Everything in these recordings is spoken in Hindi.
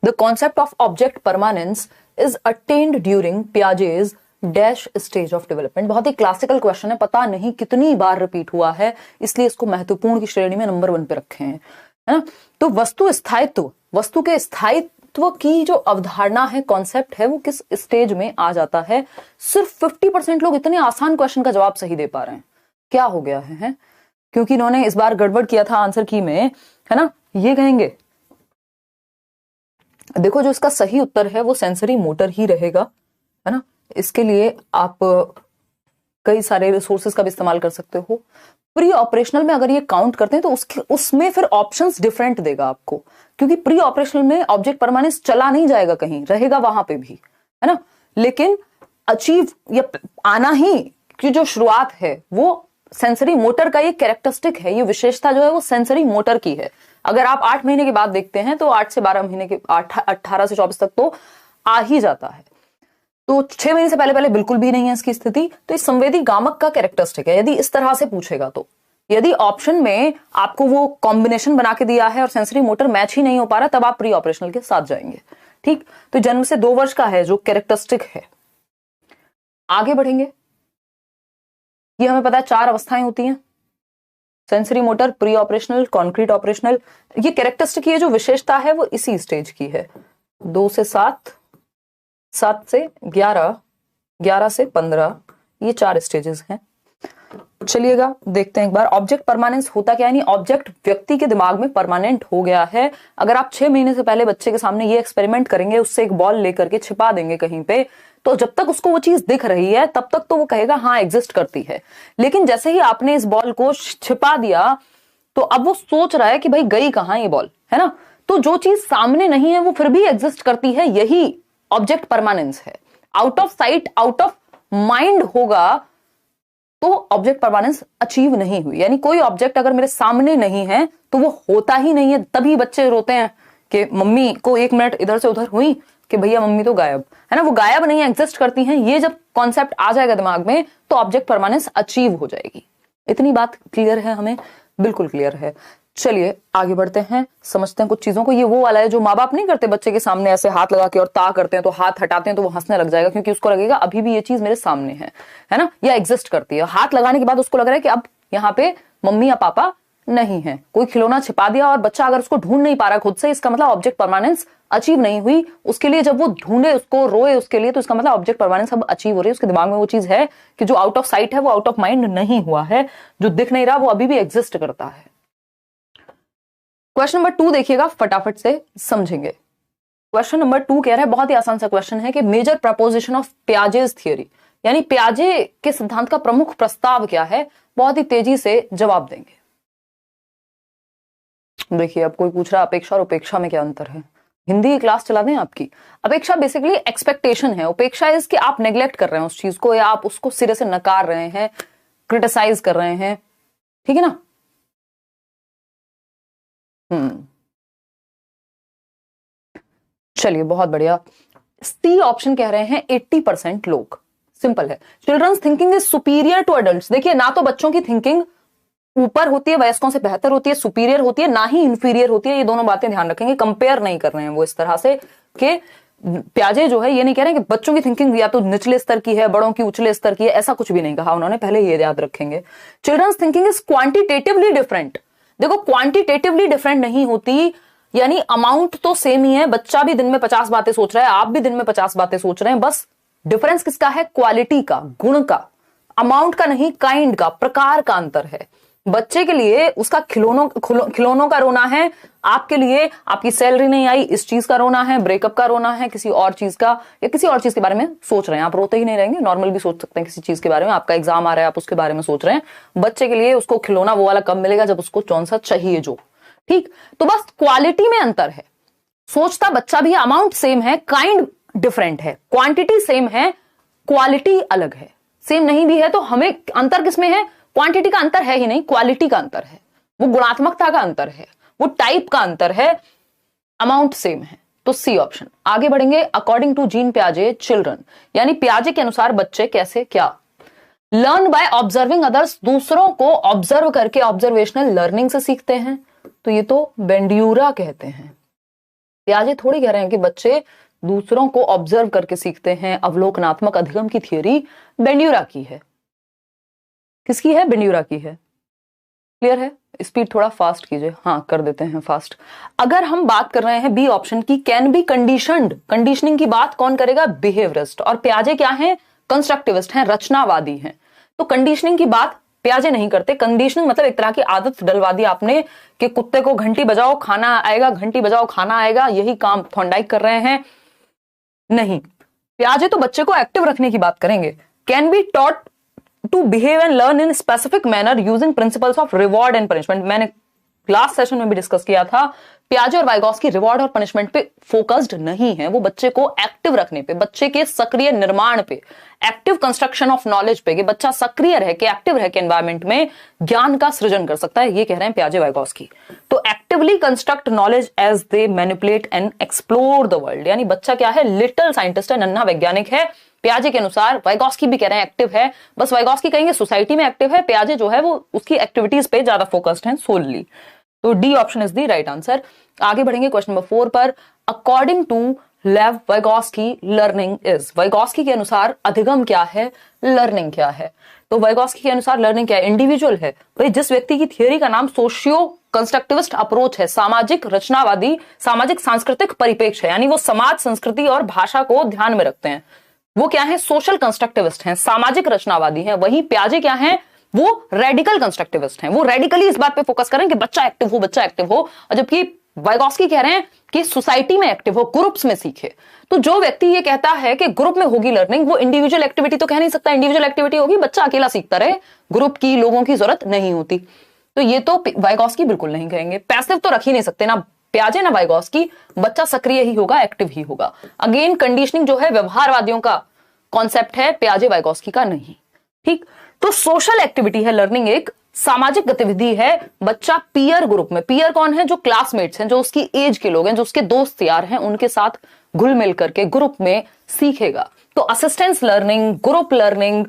The concept of object permanence is attained during Piaget's dash stage of development. बहुत ही क्लासिकल क्वेश्चन है, पता नहीं कितनी बार रिपीट हुआ है, इसलिए इसको महत्वपूर्ण की श्रेणी में नंबर 1 पे रखे हैं, है ना। तो वस्तु स्थायित्व, वस्तु के स्थायित्व की जो अवधारणा है, कॉन्सेप्ट है, वो किस स्टेज में आ जाता है। सिर्फ 50% लोग इतने आसान क्वेश्चन का जवाब सही दे पा रहे हैं, क्या हो गया है? क्योंकि इन्होंने इस बार गड़बड़ किया था आंसर की में, है ना। ये कहेंगे, देखो जो इसका सही उत्तर है वो सेंसरी मोटर ही रहेगा, है ना। इसके लिए आप कई सारे रिसोर्सेज का भी इस्तेमाल कर सकते हो। प्री ऑपरेशनल में अगर ये काउंट करते हैं तो उसमें फिर ऑप्शंस डिफरेंट देगा आपको, क्योंकि प्री ऑपरेशनल में ऑब्जेक्ट परमानेंस चला नहीं जाएगा, कहीं रहेगा वहां पे भी, है ना। लेकिन अचीव या आना ही की जो शुरुआत है वो सेंसरी मोटर का ये कैरेक्टरिस्टिक है, ये विशेषता जो है वो सेंसरी मोटर की है। अगर आप 8 महीने के बाद देखते हैं तो 8 से 12 महीने के 18 से 24 तक तो आ ही जाता है। तो 6 महीने से पहले पहले बिल्कुल भी नहीं है इसकी स्थिति। तो इस संवेदी गामक का कैरेक्टरिस्टिक है, यदि इस तरह से पूछेगा तो। यदि ऑप्शन में आपको वो कॉम्बिनेशन बना के दिया है और सेंसरी मोटर मैच ही नहीं हो पा रहा, तब आप प्री ऑपरेशनल के साथ जाएंगे, ठीक। तो जन्म से 2 वर्ष का है जो कैरेक्टरिस्टिक है। आगे बढ़ेंगे, ये हमें पता है 4 अवस्थाएं होती हैं, sensory motor, pre operational, concrete operational. ये कैरेक्टरिस्टिक, ये जो विशेषता है वो इसी स्टेज की है। 2 से 7, 7 से 11, 11 से 15, ये 4 स्टेजेस हैं। चलिएगा देखते हैं एक बार ऑब्जेक्ट परमानेंस होता क्या है। यानी ऑब्जेक्ट व्यक्ति के दिमाग में परमानेंट हो गया है। अगर आप 6 महीने से पहले बच्चे के सामने ये एक्सपेरिमेंट करेंगे, उससे एक बॉल लेकर के छिपा देंगे कहीं पे, तो जब तक उसको वो चीज दिख रही है तब तक तो वो कहेगा हाँ एग्जिस्ट करती है। लेकिन जैसे ही आपने इस बॉल को छिपा दिया तो अब वो सोच रहा है कि भाई गई कहां ये बॉल, है ना। तो जो चीज सामने नहीं है वो फिर भी एग्जिस्ट करती है, यही ऑब्जेक्ट परमानेंस है। Out of sight out of mind होगा तो ऑब्जेक्ट परमानेंस अचीव नहीं हुई। यानी कोई ऑब्जेक्ट अगर मेरे सामने नहीं है तो वो होता ही नहीं है। तभी बच्चे रोते हैं कि मम्मी को 1 मिनट इधर से उधर हुई कि भैया मम्मी तो गायब, है ना। वो गायब नहीं है, एग्जिस्ट करती हैं। ये जब कॉन्सेप्ट आ जाएगा दिमाग में तो ऑब्जेक्ट परमानेंस अचीव हो जाएगी। इतनी बात क्लियर है हमें? बिल्कुल क्लियर है। चलिए आगे बढ़ते हैं, समझते हैं कुछ चीजों को। ये वो वाला है जो माँ बाप नहीं करते, बच्चे के सामने ऐसे हाथ लगा के और ता करते हैं तो हाथ हटाते हैं तो वो हंसने लग जाएगा, क्योंकि उसको लगेगा अभी भी ये चीज मेरे सामने है ना, या एग्जिस्ट करती है। हाथ लगाने के बाद उसको लग रहा है कि अब यहाँ पे मम्मी या पापा नहीं है। कोई खिलौना छिपा दिया और बच्चा अगर उसको ढूंढ नहीं पा रहा खुद से, इसका मतलब ऑब्जेक्ट परमानेंस अचीव नहीं हुई। उसके लिए जब वो ढूंढे, उसको रोए उसके लिए, तो इसका मतलब ऑब्जेक्ट परमानेंस अब अचीव हो रही है। उसके दिमाग में वो चीज है कि जो आउट ऑफ साइट है वो आउट ऑफ माइंड नहीं हुआ है, जो दिख नहीं रहा वो अभी भी एग्जिस्ट करता है। क्वेश्चन नंबर 2 देखिएगा, फटाफट से समझेंगे। क्वेश्चन नंबर 2 कह रहा है, बहुत ही आसान सा क्वेश्चन है कि मेजर प्रपोजिशन ऑफ पियाजेज थियरी, यानी पियाजे के सिद्धांत का प्रमुख प्रस्ताव क्या है। बहुत ही तेजी से जवाब देंगे। देखिए अब कोई पूछ रहा है अपेक्षा और उपेक्षा में क्या अंतर है। हिंदी की क्लास चला दें आपकी। अपेक्षा बेसिकली एक्सपेक्टेशन है, उपेक्षा इज कि आप नेग्लेक्ट कर रहे हैं उस चीज को, या आप उसको सिरे से नकार रहे हैं, क्रिटिसाइज कर रहे हैं, ठीक है ना। चलिए बहुत बढ़िया। सी ऑप्शन कह रहे हैं 80% लोग। सिंपल है, children's thinking is superior to adults. देखिए ना तो बच्चों की थिंकिंग ऊपर होती है, वयस्कों से बेहतर होती है, सुपीरियर होती है, ना ही इंफीरियर होती है। ये दोनों बातें ध्यान रखेंगे, कंपेयर नहीं कर रहे हैं वो इस तरह से कि प्याजे जो है ये नहीं कह रहे हैं कि बच्चों की थिंकिंग या तो निचले स्तर की है, बड़ों की उचले स्तर की है, ऐसा कुछ भी नहीं कहा उन्होंने, पहले ये याद रखेंगे। Children's thinking is quantitatively different. देखो क्वांटिटेटिवली डिफरेंट नहीं होती, यानी अमाउंट तो सेम ही है। बच्चा भी दिन में 50 बातें सोच रहा है, आप भी दिन में 50 बातें सोच रहे हैं, बस डिफरेंस किसका है, क्वालिटी का, गुण का, अमाउंट का नहीं, काइंड का, प्रकार का अंतर है। बच्चे के लिए उसका खिलौनों का रोना है, आपके लिए आपकी सैलरी नहीं आई इस चीज का रोना है, ब्रेकअप का रोना है, किसी और चीज का, या किसी और चीज के बारे में सोच रहे हैं। आप रोते ही नहीं रहेंगे, नॉर्मल भी सोच सकते हैं किसी चीज के बारे में, आपका एग्जाम आ रहा है आप उसके बारे में सोच रहे हैं। बच्चे के लिए उसको खिलौना वो वाला कब मिलेगा जब उसको कौन सा चाहिए जो, ठीक। तो बस क्वालिटी में अंतर है, सोचता बच्चा भी, अमाउंट सेम है, काइंड डिफरेंट है, क्वांटिटी सेम है, क्वालिटी अलग है। सेम नहीं भी है तो हमें अंतर किसमें है, क्वांटिटी का अंतर है ही नहीं, क्वालिटी का अंतर है, वो गुणात्मकता का अंतर है, वो टाइप का अंतर है, अमाउंट सेम है। तो सी ऑप्शन। आगे बढ़ेंगे, अकॉर्डिंग टू जीन पियाजे चिल्ड्रन, यानी पियाजे के अनुसार बच्चे कैसे क्या, लर्न बाय ऑब्जर्विंग अदर्स, दूसरों को ऑब्जर्व करके ऑब्जर्वेशनल लर्निंग से सीखते हैं। तो ये तो बेंड्यूरा कहते हैं, पियाजे थोड़ी कह रहे हैं कि बच्चे दूसरों को ऑब्जर्व करके सीखते हैं। अवलोकनात्मक अधिगम की थियोरी बेंड्यूरा की है। किसकी है? बेंड्यूरा की है। क्लियर है? स्पीड थोड़ा फास्ट कीजिए। हाँ, कर देते हैं फास्ट। अगर हम बात कर रहे हैं बी ऑप्शन की, कैन बी कंडीशनड, कंडीशनिंग की बात कौन करेगा? बिहेवियरिस्ट। और पियाजे क्या है? कंस्ट्रक्टिविस्ट हैं, रचनावादी हैं। तो कंडीशनिंग की बात पियाजे नहीं करते। कंडीशनिंग मतलब एक तरह की आदत डलवा दी आपने कि कुत्ते को घंटी बजाओ खाना आएगा, घंटी बजाओ खाना आएगा, यही काम थॉर्नडाइक कर रहे हैं। नहीं, पियाजे तो बच्चे को एक्टिव रखने की बात करेंगे। Can be taught to behave and learn in specific manner using principles of reward and punishment. मैंने लास्ट सेशन में भी डिस्कस किया था, पियाजे और वाइगॉस्की रिवॉर्ड और पनिशमेंट पे फोकस्ड नहीं है। वो बच्चे को एक्टिव रखने पे, बच्चे के सक्रिय निर्माण पे, एक्टिव कंस्ट्रक्शन ऑफ नॉलेज पे, कि बच्चा सक्रिय रह के, एक्टिव रह के एनवायरमेंट में ज्ञान का सृजन कर सकता है, ये कह रहे हैं पियाजे वाइगॉस्की। तो actively construct knowledge as they manipulate and explore the world, यानी बच्चा क्या है? लिटिल साइंटिस्ट है, नन्हा वैज्ञानिक है पियाजे के अनुसार। वाइगॉस्की भी कह रहे हैं एक्टिव है, बस वाइगॉस्की कहेंगे सोसाइटी में एक्टिव है, पियाजे जो है वो उसकी एक्टिविटीज पे ज्यादा फोकस्ड है सोलली। तो D option is the right answer. आगे बढ़ेंगे क्वेश्चन नंबर 4 पर। अकॉर्डिंग टू लेव वाइगॉस्की, लर्निंग इज, वाइगॉस्की के अनुसार अधिगम क्या है, लर्निंग क्या है? तो वाइगॉस्की के अनुसार लर्निंग क्या है? इंडिविजुअल है। भाई जिस व्यक्ति की थियोरी का नाम सोशियो कंस्ट्रक्टिविस्ट अप्रोच है, सामाजिक रचनावादी, सामाजिक सांस्कृतिक परिप्रेक्ष्य है, यानी वो समाज, संस्कृति और भाषा को ध्यान में रखते हैं, वो क्या है? सोशल कंस्ट्रक्टिविस्ट हैं, सामाजिक रचनावादी हैं। वहीं पियाजे क्या हैं? वो रेडिकल कंस्ट्रक्टिविस्ट हैं। वो रेडिकली इस बात पे फोकस करें कि बच्चा एक्टिव हो, बच्चा एक्टिव हो। और जबकि वाइगॉस्की कह रहे हैं कि सोसाइटी में एक्टिव हो, ग्रुप्स में सीखे। तो जो व्यक्ति ये कहता है कि ग्रुप में होगी लर्निंग, वो इंडिविजुअल एक्टिविटी तो कह नहीं सकता। इंडिविजुअल एक्टिविटी होगी, बच्चा अकेला सीखता रहे, ग्रुप की, लोगों की जरूरत नहीं होती। तो ये तो वाइगॉस्की बिल्कुल नहीं कहेंगे। पैसिव तो रख ही नहीं सकते, ना पियाजे ना वाइगॉस्की। बच्चा सक्रिय ही होगा, एक्टिव ही होगा। अगेन कंडीशनिंग जो है व्यवहारवादियों का कॉन्सेप्ट है, पियाजे वाइगॉस्की का नहीं। ठीक, तो सोशल एक्टिविटी है लर्निंग, एक सामाजिक गतिविधि है। बच्चा पीयर ग्रुप में, पीयर कौन है? जो क्लासमेट्स हैं, जो उसकी एज के लोग हैं, जो उसके दोस्त यार हैं, उनके साथ घुल मिल करके ग्रुप में सीखेगा। तो assistance learning, group learning,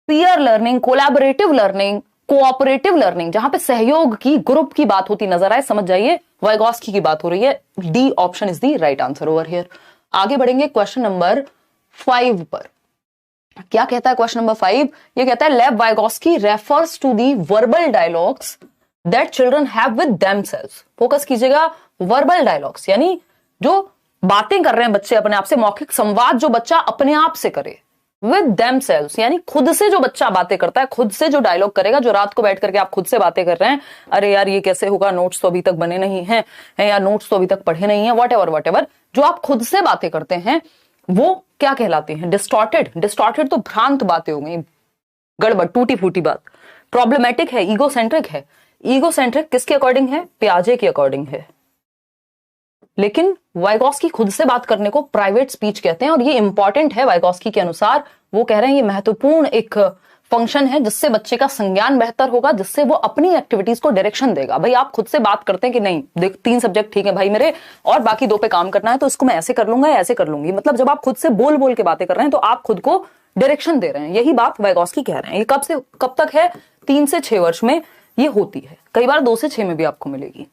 peer learning, collaborative learning, cooperative learning, जहां पे सहयोग की, ग्रुप की बात होती नजर आए, समझ जाइए वाइगॉस्की की बात हो रही है। D option is the right answer over here. आगे बढ़ेंगे क्वेश्चन नंबर 5 पर। क्या कहता है क्वेश्चन नंबर 5? ये कहता है Lev Vygotsky refers to the verbal dialogues that children have with themselves. Focus कीजिएगा, वर्बल डायलॉग्स यानी जो बातें कर रहे हैं बच्चे अपने आप से, मौखिक संवाद जो बच्चा अपने आप से करे, विद देमसेल्व्स यानी खुद से जो बच्चा बातें करता है, खुद से जो डायलॉग करेगा, जो रात को बैठ करके आप खुद से बातें कर रहे हैं, अरे यार ये कैसे होगा, नोट्स तो अभी तक बने नहीं हैं, या नोट्स तो अभी तक पढ़े नहीं है, वट एवर, जो आप खुद से बातें करते हैं वो क्या कहलाती हैं? डिस्टॉर्टेड। डिस्टॉर्टेड तो भ्रांत बातें हो गई, गड़बड़, टूटी फूटी बात। प्रॉब्लमेटिक है, ईगोसेंट्रिक है। ईगोसेंट्रिक किसके अकॉर्डिंग है? पियाजे के अकॉर्डिंग है। लेकिन वाइगॉस्की खुद से बात करने को प्राइवेट स्पीच कहते हैं, और ये इंपॉर्टेंट है वाइगॉस्की के अनुसार। वो कह रहे हैं ये महत्वपूर्ण एक फंक्शन है जिससे बच्चे का संज्ञान बेहतर होगा, जिससे वो अपनी एक्टिविटीज को डायरेक्शन देगा। भाई आप खुद से बात करते हैं कि नहीं, देख 3 सब्जेक्ट ठीक है भाई मेरे, और बाकी 2 पे काम करना है, तो इसको मैं ऐसे कर लूंगा या ऐसे कर लूंगी। मतलब जब आप खुद से बोल बोल के बातें कर रहे हैं तो आप खुद को डायरेक्शन दे रहे हैं। यही बात वाइगॉस्की कह रहे हैं। ये कब से कब तक है? 3 से 6 वर्ष में ये होती है, कई बार 2 से 6 में भी आपको मिलेगी।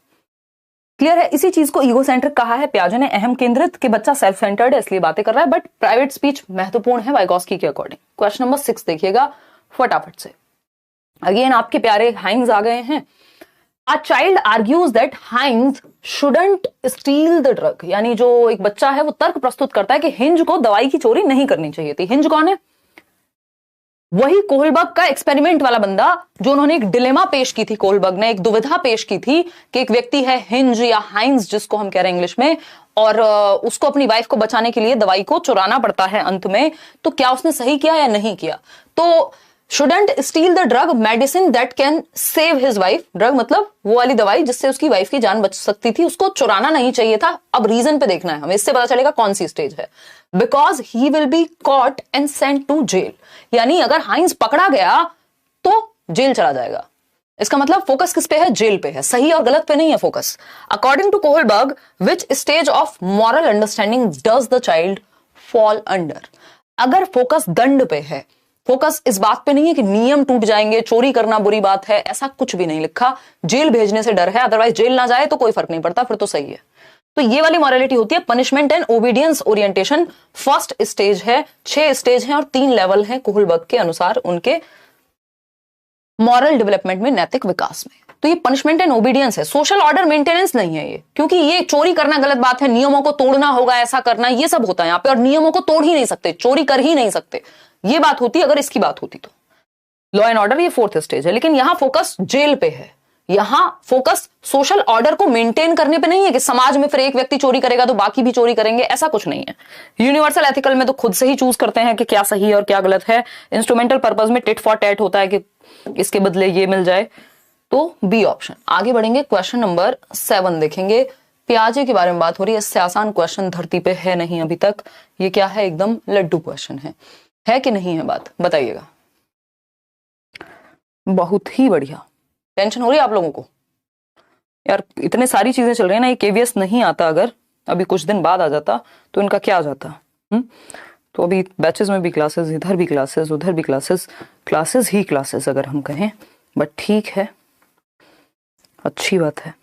क्लियर है? इसी चीज को ईगोसेंट्रिक कहा है पियाजे ने, अहम केंद्रित, कि बच्चा सेल्फ सेंटर्ड है इसलिए बातें कर रहा है, बट प्राइवेट स्पीच महत्वपूर्ण है वाइगॉस्की के अकॉर्डिंग। क्वेश्चन नंबर 6 देखिएगा फटाफट से। अगेन आपके प्यारे हाइंज आ गए हैं। A child argues that Heinz shouldn't steal the drug, यानी जो एक बच्चा है वो तर्क प्रस्तुत करता है कि हिंज को दवाई की चोरी नहीं करनी चाहिए थी। हिंज कौन है? वही कोहलबर्ग का एक्सपेरिमेंट वाला बंदा, जो उन्होंने एक डिलेमा पेश की थी, कोहलबर्ग ने एक दुविधा पेश की थी कि एक व्यक्ति है हिंज या हाइंज जिसको हम कह रहे हैं इंग्लिश में, और उसको अपनी वाइफ को बचाने के लिए दवाई को चुराना पड़ता है अंत में। तो क्या उसने सही किया या नहीं किया? तो shouldn't steal the drug medicine that can save his wife, drug मतलब वो वाली दवाई जिससे उसकी वाइफ की जान बच सकती थी, उसको चुराना नहीं चाहिए था। अब रीजन पे देखना है हमें, इससे पता चलेगा कौन सी स्टेज है। Because he will be caught and sent to jail, यानी अगर हाइंस पकड़ा गया तो जेल चला जाएगा। इसका मतलब फोकस किस पे है? जेल पे है, सही और गलत पे नहीं है focus. According to Kohlberg, which stage of moral understanding does the child fall under? अगर फोकस दंड पे है, फोकस इस बात पे नहीं है कि नियम टूट जाएंगे, चोरी करना बुरी बात है, ऐसा कुछ भी नहीं लिखा। जेल भेजने से डर है, अदरवाइज जेल ना जाए तो कोई फर्क नहीं पड़ता, फिर तो सही है। तो ये वाली मॉरलिटी होती है punishment and obedience orientation. First stage है, 6 स्टेज हैं और 3 लेवल हैं कोहलबर्ग के अनुसार उनके मॉरल डेवलपमेंट में, नैतिक विकास में। तो ये पनिशमेंट एंड ओबीडियंस है, सोशल ऑर्डर मेंटेनेंस नहीं है ये, क्योंकि ये चोरी करना गलत बात है, नियमों को तोड़ना होगा, ऐसा करना, ये सब होता है यहाँ पे, और नियमों को तोड़ ही नहीं सकते, चोरी कर ही नहीं सकते, ये बात होती अगर इसकी बात होती तो। लॉ एंड ऑर्डर ये 4th स्टेज है, लेकिन यहां फोकस जेल पे है, यहां फोकस सोशल ऑर्डर को मेंटेन करने पे नहीं है कि समाज में फिर एक व्यक्ति चोरी करेगा तो बाकी भी चोरी करेंगे, ऐसा कुछ नहीं है। यूनिवर्सल एथिकल में तो खुद से ही चूज करते हैं कि क्या सही है और क्या गलत है। इंस्ट्रूमेंटल पर्पस में टिट फॉर टैट होता है कि इसके बदले ये मिल जाए, तो बी ऑप्शन। आगे बढ़ेंगे, क्वेश्चन नंबर 7 देखेंगे। प्याजे के बारे में बात हो रही है, इससे आसान क्वेश्चन धरती पे है नहीं अभी तक। ये क्या है, एकदम लड्डू क्वेश्चन है कि नहीं है, बात बताइएगा। बहुत ही बढ़िया, टेंशन हो रही है आप लोगों को यार, इतने सारी चीजें चल रही है ना, ये केवीएस नहीं आता, अगर अभी कुछ दिन बाद आ जाता तो इनका क्या जाता। तो अभी बैचेस में भी क्लासेस, इधर भी क्लासेस, उधर भी क्लासेस, क्लासेस ही क्लासेस अगर हम कहें, बट ठीक है, अच्छी बात है।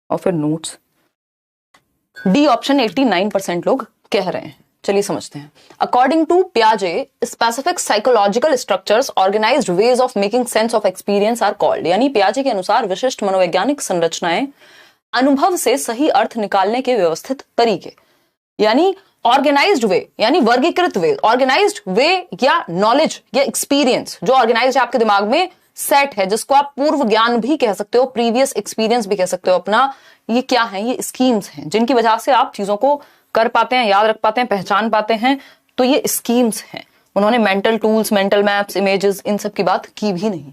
और फिर नोट्स, डी ऑप्शन 89% लोग कह रहे हैं। चलिए समझते हैं। अकॉर्डिंग टू पियाजे, specific psychological structures, organised ways of making sense of experience are called. यानी पियाजे के अनुसार विशिष्ट मनोवैज्ञानिक संरचनाएं, अनुभव से सही अर्थ निकालने के व्यवस्थित तरीके, यानी ऑर्गेनाइज्ड वे, यानी वर्गीकृत वे, ऑर्गेनाइज्ड वे या नॉलेज या एक्सपीरियंस, जो ऑर्गेनाइज्ड आपके दिमाग में सेट है, जिसको आप पूर्व ज्ञान भी कह सकते हो, प्रीवियस एक्सपीरियंस भी कह सकते हो अपना। ये क्या है, ये स्कीम्स हैं जिनकी वजह से आप चीजों को कर पाते हैं, याद रख पाते हैं, पहचान पाते हैं। तो ये स्कीम्स हैं। उन्होंने mental tools, mental maps, images, इन सब की बात की भी नहीं,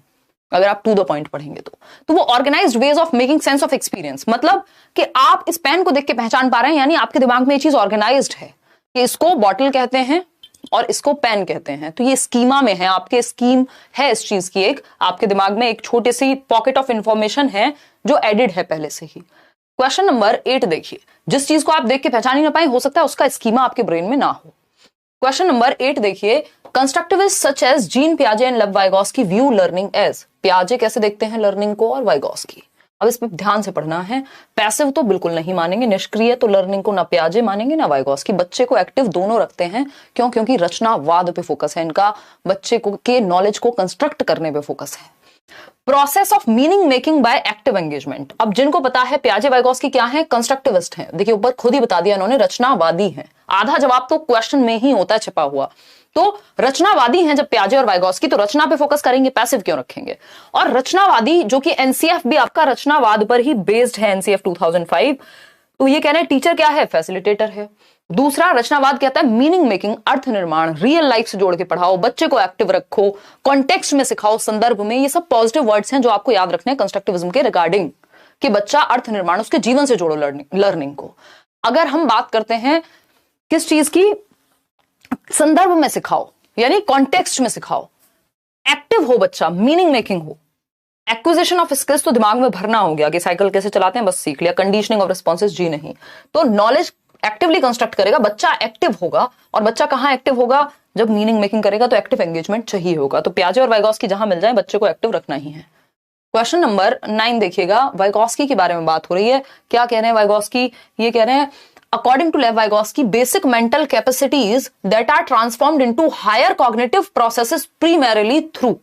अगर आप टू द पॉइंट पढ़ेंगे तो वो organized ways of making sense of experience, मतलब कि आप इस पेन को देख के पहचान पा रहे हैं, यानी आपके दिमाग में ये चीज ऑर्गेनाइज्ड है कि इसको बॉटल कहते हैं और इसको पेन कहते हैं। तो ये स्कीमा में है, आपके स्कीम है इस चीज की, एक आपके दिमाग में एक छोटी सी पॉकेट ऑफ इंफॉर्मेशन है जो एडिड है पहले से ही। क्वेश्चन नंबर 8 देखिए, जिस चीज को आप देख के पहचान ही ना पाए, हो सकता है उसका स्कीमा आपके ब्रेन में ना हो। क्वेश्चन नंबर 8 देखिए, कंस्ट्रक्टिविस्ट सच एज जीन पियाजे and Lev Vygotsky view learning as. पियाजे कैसे देखते हैं लर्निंग को और वाइगोस्की, अब इस पे ध्यान से पढ़ना है। पैसिव तो बिल्कुल नहीं मानेंगे, निष्क्रिय तो लर्निंग को ना पियाजे मानेंगे ना वाइगोस्की। बच्चे को एक्टिव दोनों रखते हैं, क्यों? क्योंकि रचनावाद पे फोकस है इनका, बच्चे को के नॉलेज को कंस्ट्रक्ट करने पे फोकस है। Process of meaning making by active engagement, अब जिनको पता है पियाजे वाइगोस्की क्या है, कंस्ट्रक्टिविस्ट हैं। देखिए ऊपर खुद ही बता दिया इन्होंने, रचनावादी हैं। आधा जवाब तो क्वेश्चन में ही होता है छिपा हुआ। तो रचनावादी हैं जब पियाजे और वाइगोस्की, तो रचना पे फोकस करेंगे, पैसिव क्यों रखेंगे। और रचनावादी, जो कि एनसीएफ भी आपका रचनावाद पर ही बेस्ड है, एनसीएफ 2005, तो ये कह रहे हैं टीचर क्या है, फैसिलिटेटर है। दूसरा रचनावाद कहता है मीनिंग मेकिंग, अर्थ निर्माण, रियल लाइफ से जोड़ के पढ़ाओ, बच्चे को एक्टिव रखो, कॉन्टेक्स्ट में सिखाओ, संदर्भ में। ये सब पॉजिटिव वर्ड्स हैं जो आपको याद रखने हैं कंस्ट्रक्टिविज्म के रिगार्डिंग, कि बच्चा अर्थ निर्माण, उसके जीवन से जोड़ो लर्निंग को। अगर हम बात करते हैं किस चीज की, संदर्भ में सिखाओ, यानी कॉन्टेक्स्ट में सिखाओ, एक्टिव हो बच्चा, मीनिंग मेकिंग हो। एक्विजिशन ऑफ स्किल्स तो दिमाग में भरना हो गया कि साइकिल कैसे चलाते हैं बस सीख लिया, कंडीशनिंग ऑफ रिस्पॉन्सेस जी नहीं। तो नॉलेज एक्टिवली कंस्ट्रक्ट करेगा, बच्चा एक्टिव होगा। और बच्चा कहां एक्टिव होगा, जब मीनिंग मेकिंग करेगा, तो एक्टिव एंगेजमेंट चाहिए होगा। तो पियाजे और वाइगोस्की जहां मिल जाए, बच्चे को एक्टिव रखना ही है। क्वेश्चन नंबर 9 देखिएगा, वाइगोस्की के बारे में बात हो रही है। क्या कह रहे हैं वाइगोस्की, ये कह रहे हैं according to Lev Vygotsky, basic mental capacities that are transformed into higher cognitive processes primarily through,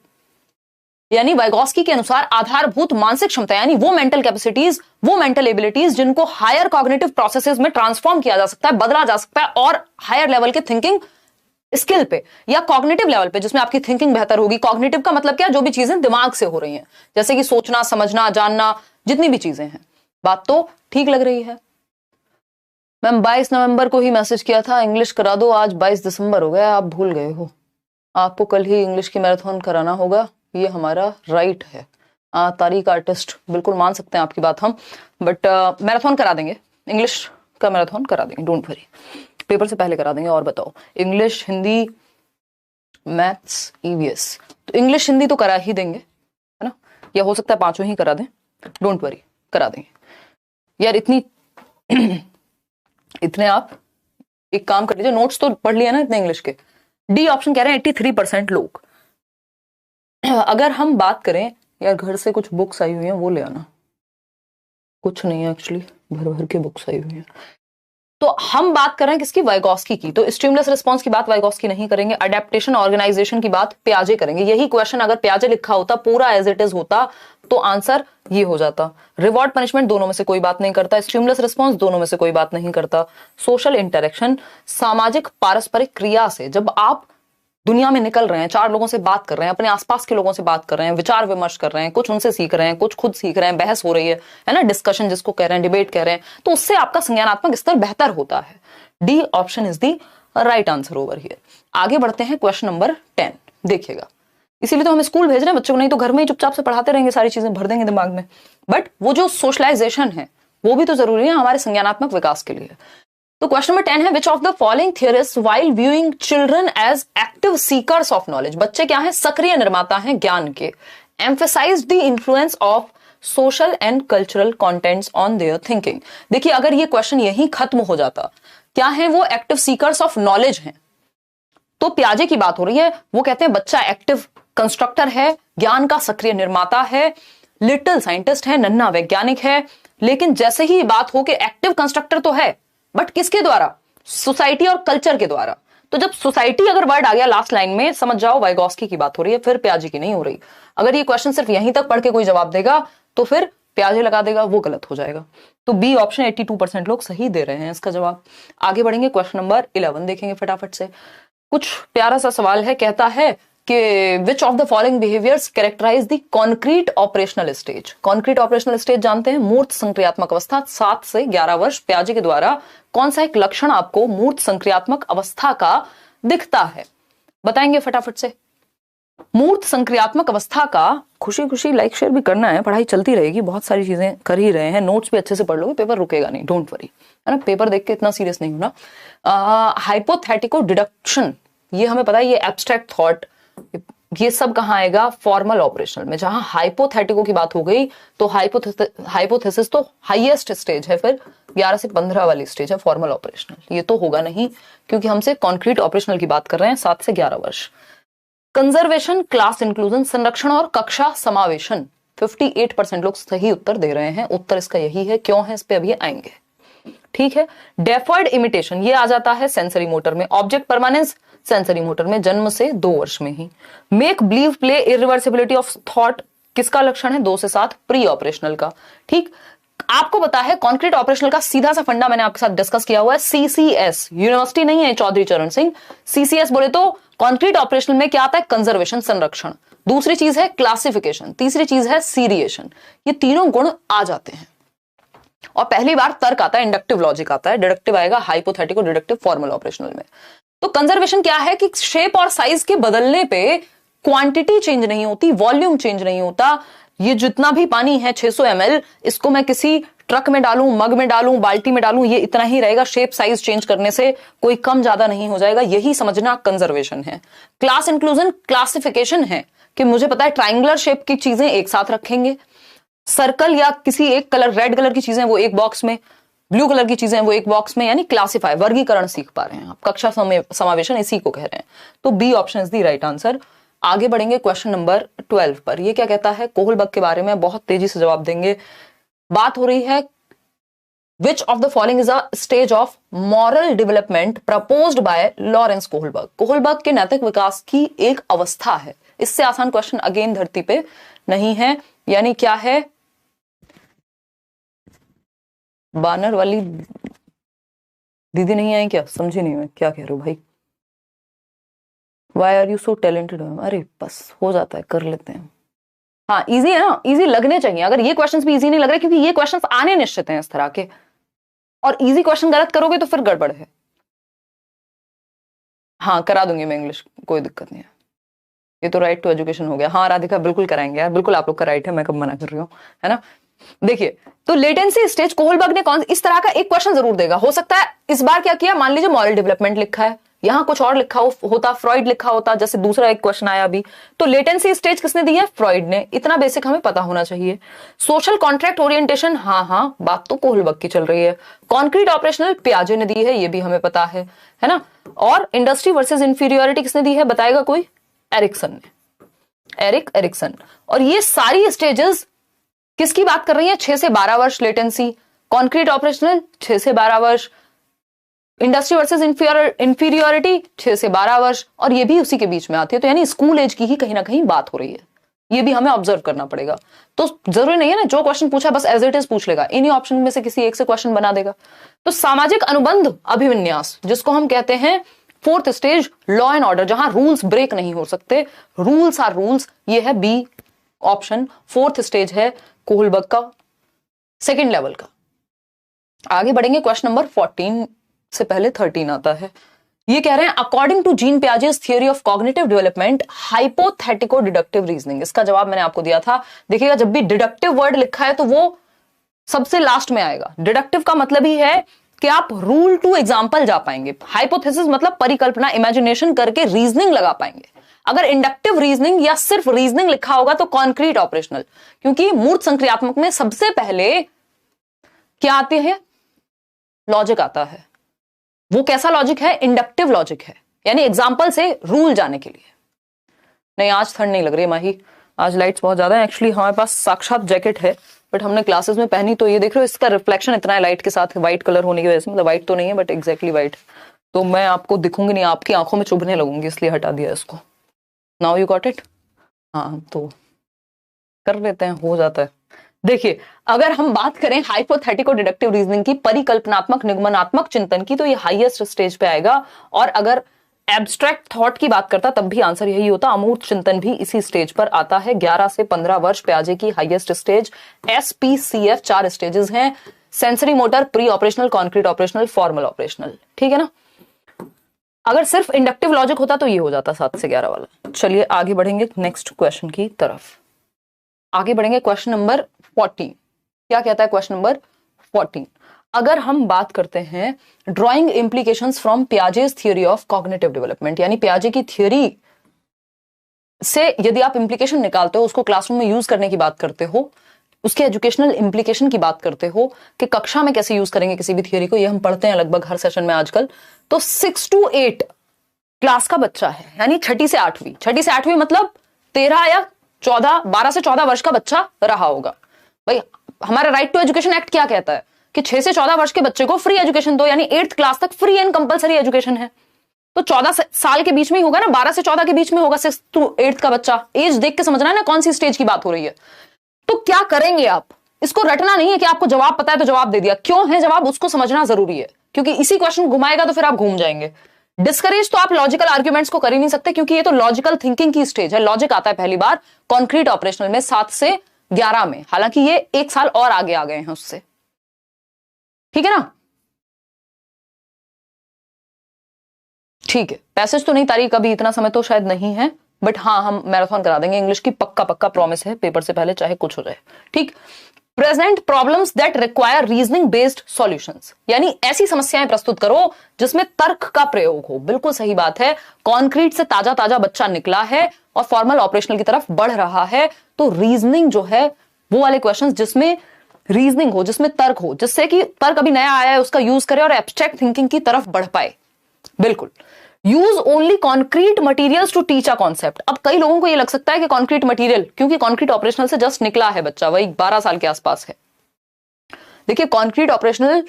यानी वाइगोस्की के अनुसार आधारभूत मानसिक क्षमता, यानी वो मेंटल कैपेसिटीज, वो मेंटल एबिलिटीज जिनको हायर कॉग्निटिव प्रोसेसेस में ट्रांसफॉर्म किया जा सकता है, बदला जा सकता है, और हायर लेवल के थिंकिंग स्किल पे या कॉग्निटिव लेवल पे, जिसमें आपकी थिंकिंग बेहतर होगी। कॉग्निटिव का मतलब क्या, जो भी चीजें दिमाग से हो रही हैं, जैसे कि सोचना, समझना, जानना, जितनी भी चीजें हैं। बात तो ठीक लग रही है। मैम 22 नवंबर को ही मैसेज किया था इंग्लिश करा दो, आज 22 दिसंबर हो गया, आप भूल गए हो। आपको कल ही इंग्लिश की मैराथन कराना होगा, ये हमारा राइट है। तारीख आर्टिस्ट, बिल्कुल मान सकते हैं आपकी बात हम, बट मैराथन करा देंगे, इंग्लिश का मैराथन करा देंगे, डोंट वरी। पेपर से पहले करा देंगे। और बताओ, इंग्लिश, हिंदी, मैथ्स, ईवीएस, तो इंग्लिश हिंदी तो करा ही देंगे, है ना, या हो सकता है 5 ही करा दें, डोंट वरी, करा देंगे यार। इतने आप एक काम कर लीजिए, नोट्स तो पढ़ लिया ना इतने इंग्लिश के। डी ऑप्शन कह रहे हैं 83% लोग। अगर हम बात करें, यार घर से कुछ बुक्स आई हुई हैं, वो ले आना। कुछ नहीं है एक्चुअली, भर भर के बुक्स आई हुई हैं। तो हम बात कर रहे हैं किसकी, वाइगॉस्की की। तो स्टिमुलस रिस्पांस की बात वाइगॉस्की नहीं करेंगे, अडेप्टेशन ऑर्गेनाइजेशन की बात पियाजे करेंगे। यही क्वेश्चन अगर पियाजे लिखा होता पूरा एज इट इज होता तो आंसर ये हो जाता। रिवॉर्ड पनिशमेंट दोनों में से कोई बात नहीं करता, स्टिमुलस रिस्पांस दोनों में से कोई बात नहीं करता। सोशल इंटरेक्शन, सामाजिक पारस्परिक क्रिया से जब आप दुनिया में निकल रहे हैं, चार लोगों से बात कर रहे हैं, अपने आसपास के लोगों से बात कर रहे हैं, विचार विमर्श कर रहे हैं, कुछ उनसे सीख रहे हैं, कुछ खुद सीख रहे हैं, बहस हो रही है ना, डिस्कशन जिसको कह रहे हैं, डिबेट कह रहे हैं, तो उससे आपका संज्ञानात्मक स्तर बेहतर होता है। D option is the right answer over here. आगे बढ़ते हैं क्वेश्चन नंबर 10, देखिएगा। इसीलिए तो हम स्कूल भेज रहे हैं बच्चों को, नहीं तो घर में ही चुपचाप से पढ़ाते रहेंगे, सारी चीजें भर देंगे दिमाग में। बट वो जो सोशलाइजेशन है वो भी तो जरूरी है हमारे संज्ञानात्मक विकास के लिए। तो क्वेश्चन नंबर 10 है, which of the following theorist while viewing children as active seekers of knowledge, बच्चे क्या है, सक्रिय निर्माता हैं ज्ञान के, emphasize the influence of social and cultural contents on their thinking. देखिए अगर ये क्वेश्चन यही खत्म हो जाता, क्या है वो, एक्टिव सीकर्स ऑफ नॉलेज हैं, तो पियाजे की बात हो रही है, वो कहते हैं बच्चा एक्टिव कंस्ट्रक्टर है, ज्ञान का सक्रिय निर्माता है, लिटिल साइंटिस्ट है, नन्हा वैज्ञानिक है। लेकिन जैसे ही बात हो कि एक्टिव कंस्ट्रक्टर तो है, बट किसके द्वारा, सोसाइटी और कल्चर के द्वारा। तो जब सोसाइटी अगर वर्ड आ गया लास्ट लाइन में, समझ जाओ वाइगॉस्की की बात हो रही है, फिर पियाजे की नहीं हो रही। अगर ये क्वेश्चन सिर्फ यहीं तक पढ़ के कोई जवाब देगा तो फिर पियाजे लगा देगा, वो गलत हो जाएगा। तो बी ऑप्शन 82% लोग सही दे रहे हैं इसका जवाब। आगे बढ़ेंगे, क्वेश्चन नंबर 11 देखेंगे फटाफट से। कुछ प्यारा सा सवाल है, कहता है कि which of the following behaviours characterize the concrete operational stage. Concrete operational stage जानते हैं, मूर्त संक्रियात्मक अवस्था, 7 से 11 वर्ष। पियाजे के द्वारा कौन सा एक लक्षण आपको मूर्त संक्रियात्मक अवस्था का दिखता है, बताएंगे फटाफट से। मूर्त संक्रियात्मक अवस्था का, खुशी खुशी लाइक शेयर भी करना है, पढ़ाई चलती रहेगी, बहुत सारी चीजें कर ही रहे हैं, नोट्स भी अच्छे से पढ़ लोगे, पेपर रुकेगा नहीं, डोंट वरी, है ना, पेपर देख के इतना सीरियस नहीं होना। हाइपोथेटिको डिडक्शन, ये हमें पता है, ये एब्स्ट्रैक्ट थॉट, ये सब कहां आएगा, फॉर्मल ऑपरेशनल में। जहां हाइपोथेटिको की बात हो गई तो हाइपोथेसिस तो हाईएस्ट स्टेज है, फिर 11 से 15 वाली स्टेज है फॉर्मल ऑपरेशनल। ये तो होगा नहीं क्योंकि हमसे कॉन्क्रीट ऑपरेशनल की बात कर रहे हैं, 7 से 11 वर्ष। कंजर्वेशन, क्लास इंक्लूजन, संरक्षण और कक्षा समावेशन, 58% लोग सही उत्तर दे रहे हैं। उत्तर इसका यही है, क्यों है इस पे अभी आएंगे, ठीक है। डेफर्ड इमिटेशन, ये आ जाता है सेंसरी मोटर में। ऑब्जेक्ट परमानेंस, सेंसरी मोटर में जन्म से 2 वर्ष में ही। Make believe play, irreversibility of thought, किसका लक्षण है, 2 से 7, प्री ऑपरेशनल का। ठीक, आपको पता है कॉन्क्रीट ऑपरेशनल का सीधा सा फंडा मैंने आपके साथ डिस्कस किया हुआ है, सीसीएस, यूनिवर्सिटी नहीं है चौधरी चरण सिंह। सीसीएस बोले तो कॉन्क्रीट ऑपरेशनल में क्या आता है, कंजर्वेशन, संरक्षण, दूसरी चीज है क्लासिफिकेशन, तीसरी चीज है सीरिएशन। ये तीनों गुण आ जाते हैं और पहली बार तर्क आता है, इंडक्टिव लॉजिक आता है, डिडक्टिव आएगा हाइपोथेटिको डिडक्टिव फॉर्मल ऑपरेशनल में। तो कंजर्वेशन क्या है कि शेप और साइज के बदलने पे क्वांटिटी चेंज नहीं होती, वॉल्यूम चेंज नहीं होता। ये जितना भी पानी है 600 ml, इसको मैं किसी ट्रक में डालूं, मग में डालूं, बाल्टी में डालूं, ये इतना ही रहेगा, शेप साइज चेंज करने से कोई कम ज्यादा नहीं हो जाएगा। यही समझना कंजर्वेशन है। क्लास इंक्लूजन क्लासिफिकेशन है कि मुझे पता है ट्राइंगुलर शेप की चीजें एक साथ रखेंगे, सर्कल या किसी एक कलर, रेड कलर की चीजें वो एक बॉक्स में, ब्लू कलर की चीजें वो एक बॉक्स में, यानी क्लासिफाई, वर्गीकरण सीख पा रहे हैं आप, कक्षा समावेशन इसी को कह रहे हैं। तो B option is the right answer. आगे बढ़ेंगे क्वेश्चन नंबर 12 पर। ये क्या कहता है, कोहलबर्ग के बारे में, बहुत तेजी से जवाब देंगे। बात हो रही है which of the following is a stage of moral development proposed by Lawrence Kohlberg. Kohlberg के नैतिक विकास की एक अवस्था है। इससे आसान क्वेश्चन अगेन धरती पे नहीं है, यानी क्या है, बानर वाली दीदी नहीं आई क्या, समझी नहीं मैं क्या कह रहा हूं भाई। Why are you so talented? अरे बस हो जाता है, कर लेते हैं। हाँ इजी है ना, इजी लगने चाहिए। अगर ये क्वेश्चंस भी इजी नहीं लग रहे, क्योंकि ये क्वेश्चंस आने निश्चित हैं इस तरह के, और इजी क्वेश्चन गलत करोगे तो फिर गड़बड़ है। हाँ करा दूंगी मैं इंग्लिश, कोई दिक्कत नहीं है। ये तो राइट टू एजुकेशन हो गया। हाँ राधिका बिल्कुल कराएंगे यार, बिल्कुल आप लोग का राइट है, मैं कब मना कर रही हूँ, है ना। देखिए तो लेटेंसी स्टेज, कोहलबर्ग ने कौन इस तरह का एक क्वेश्चन जरूर देगा। हो सकता है इस बार क्या किया, मान लीजिए मॉरल डेवलपमेंट लिखा है, यहां कुछ और लिखा होता, फ्रॉइड लिखा होता, जैसे दूसरा एक क्वेश्चन आया अभी। तो लेटेंसी स्टेज किसने दी है, फ्रॉइड ने। इतना बेसिक हमें पता होना चाहिए। सोशल कॉन्ट्रैक्ट ओरिएंटेशन, हाँ बात तो कोहलबर्ग की चल रही है। कॉन्क्रीट ऑपरेशनल पियाजे ने दी है, ये भी हमें पता है ना। और इंडस्ट्री वर्सेस इंफीरियोरिटी किसने दी है, बताएगा कोई, एरिक्सन ने, एरिक एरिक्सन। और ये सारी स्टेजेस किसकी बात कर रही है, 6 से 12 वर्ष लेटेंसी। कॉन्क्रीट ऑपरेशनल 6 से 12 वर्ष, इंडस्ट्री वर्सेस इंफीरियोरिटी 6 से 12 वर्ष, और ये भी उसी के बीच में आती है, तो यानी स्कूल एज की ही कहीं ना कहीं बात हो रही है, ये भी हमें ऑब्जर्व करना पड़ेगा। तो जरूरी नहीं है ना जो क्वेश्चन पूछा बस एज इट इज पूछ लेगा, इन्हीं ऑप्शन में से किसी एक से क्वेश्चन बना देगा। तो सामाजिक अनुबंध अभिविन्यास जिसको हम कहते हैं fourth stage, law and order, जहां रूल्स ब्रेक नहीं हो सकते, रूल्स आर रूल्स, ये है बी ऑप्शन, फोर्थ स्टेज है कोहलबर्ग का सेकेंड लेवल का। आगे बढ़ेंगे, क्वेश्चन नंबर 14 से पहले 13 आता है। ये कह रहे हैं according to Jean Piaget's theory of cognitive development hypothetico deductive reasoning. इसका जवाब मैंने आपको दिया था। देखिएगा जब भी डिडक्टिव वर्ड लिखा है तो वो सबसे लास्ट में आएगा। डिडक्टिव का मतलब ही है कि आप रूल टू एग्जाम्पल जा पाएंगे, हाइपोथेसिस मतलब परिकल्पना, इमेजिनेशन करके रीजनिंग लगा पाएंगे। अगर इंडक्टिव रीजनिंग या सिर्फ रीजनिंग लिखा होगा तो कॉन्क्रीट ऑपरेशनल, क्योंकि मूर्त संक्रियात्मक में सबसे पहले क्या आती है, लॉजिक आता है। वो कैसा लॉजिक है, इंडक्टिव लॉजिक है, यानी एग्जाम्पल से रूल जाने के लिए। नहीं आज ठंड नहीं लग रही माही, आज लाइट्स बहुत ज्यादा है। एक्चुअली हमारे पास साक्षात जैकेट है बट हमने क्लासेस में पहनी, तो ये देख रहे हो इसका रिफ्लेक्शन इतना है लाइट के साथ, व्हाइट कलर होने की वजह से, मतलब व्हाइट तो नहीं है बट एग्जैक्टली व्हाइट, तो मैं आपको दिखूंगी नहीं, आपकी आंखों में चुभने लगूंगी, इसलिए हटा दिया इसको। Now you got it. हाँ तो कर लेते हैं, हो जाता है। देखिए अगर हम बात करें हाइपोथेटिको डिडक्टिव रीजनिंग की, परिकल्पनात्मक निगमनात्मक चिंतन की, तो ये हाईएस्ट स्टेज पे आएगा। और अगर एब्स्ट्रैक्ट थॉट की बात करता तब भी आंसर यही होता, अमूर्त चिंतन भी इसी स्टेज पर आता है। 11 से 15 वर्ष पियाजे की हाईएस्ट स्टेज। SPCF 4 स्टेजेस हैं, sensory motor, pre operational, concrete operational, formal operational, ठीक है ना। अगर सिर्फ इंडक्टिव लॉजिक होता तो ये हो जाता 7 से 11 वाला। चलिए आगे बढ़ेंगे नेक्स्ट क्वेश्चन की तरफ। आगे बढ़ेंगे क्वेश्चन नंबर 14। क्या कहता है क्वेश्चन नंबर 14? अगर हम बात करते हैं drawing implications from Piaget's theory of cognitive development, यानी पियाजे की थ्योरी से यदि आप इंप्लीकेशन निकालते हो, उसको क्लासरूम में यूज करने की बात करते हो, उसके एजुकेशनल इंप्लीकेशन की बात करते हो कि कक्षा में कैसे यूज करेंगे किसी भी थ्योरी को, ये हम पढ़ते हैं लगभग हर सेशन में आजकल। तो 6 to 8 क्लास का बच्चा है, यानी छठी से आठवीं मतलब 13 या 14, 12 से 14 वर्ष का बच्चा रहा होगा। भाई हमारा राइट टू एजुकेशन एक्ट क्या कहता है कि 6 से 14 वर्ष के बच्चे को फ्री एजुकेशन दो, यानी 8th क्लास तक फ्री एंड कंपलसरी एजुकेशन है। तो 14 साल के बीच में ही होगा ना, 12 से 14 के बीच में होगा 6 to 8 का बच्चा। एज देख के समझना है ना कौन सी स्टेज की बात हो रही है। तो क्या करेंगे आप, इसको रटना नहीं है कि आपको जवाब पता है तो जवाब दे दिया, क्यों है जवाब उसको समझना जरूरी है, क्योंकि इसी क्वेश्चन घुमाएगा तो फिर आप घूम जाएंगे। डिस्करेज तो आप लॉजिकल आर्ग्यूमेंट्स को कर ही नहीं सकते, क्योंकि ये तो लॉजिकल थिंकिंग की स्टेज है। लॉजिक आता है पहली बार कॉन्क्रीट ऑपरेशनल में 7 से 11 में, हालांकि ये 1 साल और आगे आ गए हैं उससे, ठीक है ना। ठीक है, पैसेज तो नहीं तारीख, अभी इतना समय तो शायद नहीं है, बट हाँ हम मैराथन करा देंगे इंग्लिश की, पक्का प्रॉमिस है, पेपर से पहले चाहे कुछ हो जाए, ठीक। Present problems that require reasoning based solutions, यानी ऐसी समस्याएं प्रस्तुत करो जिसमें तर्क का प्रयोग हो। बिल्कुल सही बात है, कॉन्क्रीट से ताजा बच्चा निकला है और फॉर्मल ऑपरेशनल की तरफ बढ़ रहा है, तो रीजनिंग जो है वो वाले क्वेश्चंस जिसमें रीजनिंग हो, जिसमें तर्क हो, जिससे कि तर्क अभी नया आया है उसका यूज करे और एब्स्ट्रैक्ट थिंकिंग की तरफ बढ़ पाए। बिल्कुल। Use only concrete materials to teach a concept. अब कई लोगों को यह लग सकता है कि कॉन्क्रीट मटेरियल, क्योंकि कॉन्क्रीट ऑपरेशनल से जस्ट निकला है बच्चा, वही 12 साल के आसपास है। देखिए कॉन्क्रीट ऑपरेशनल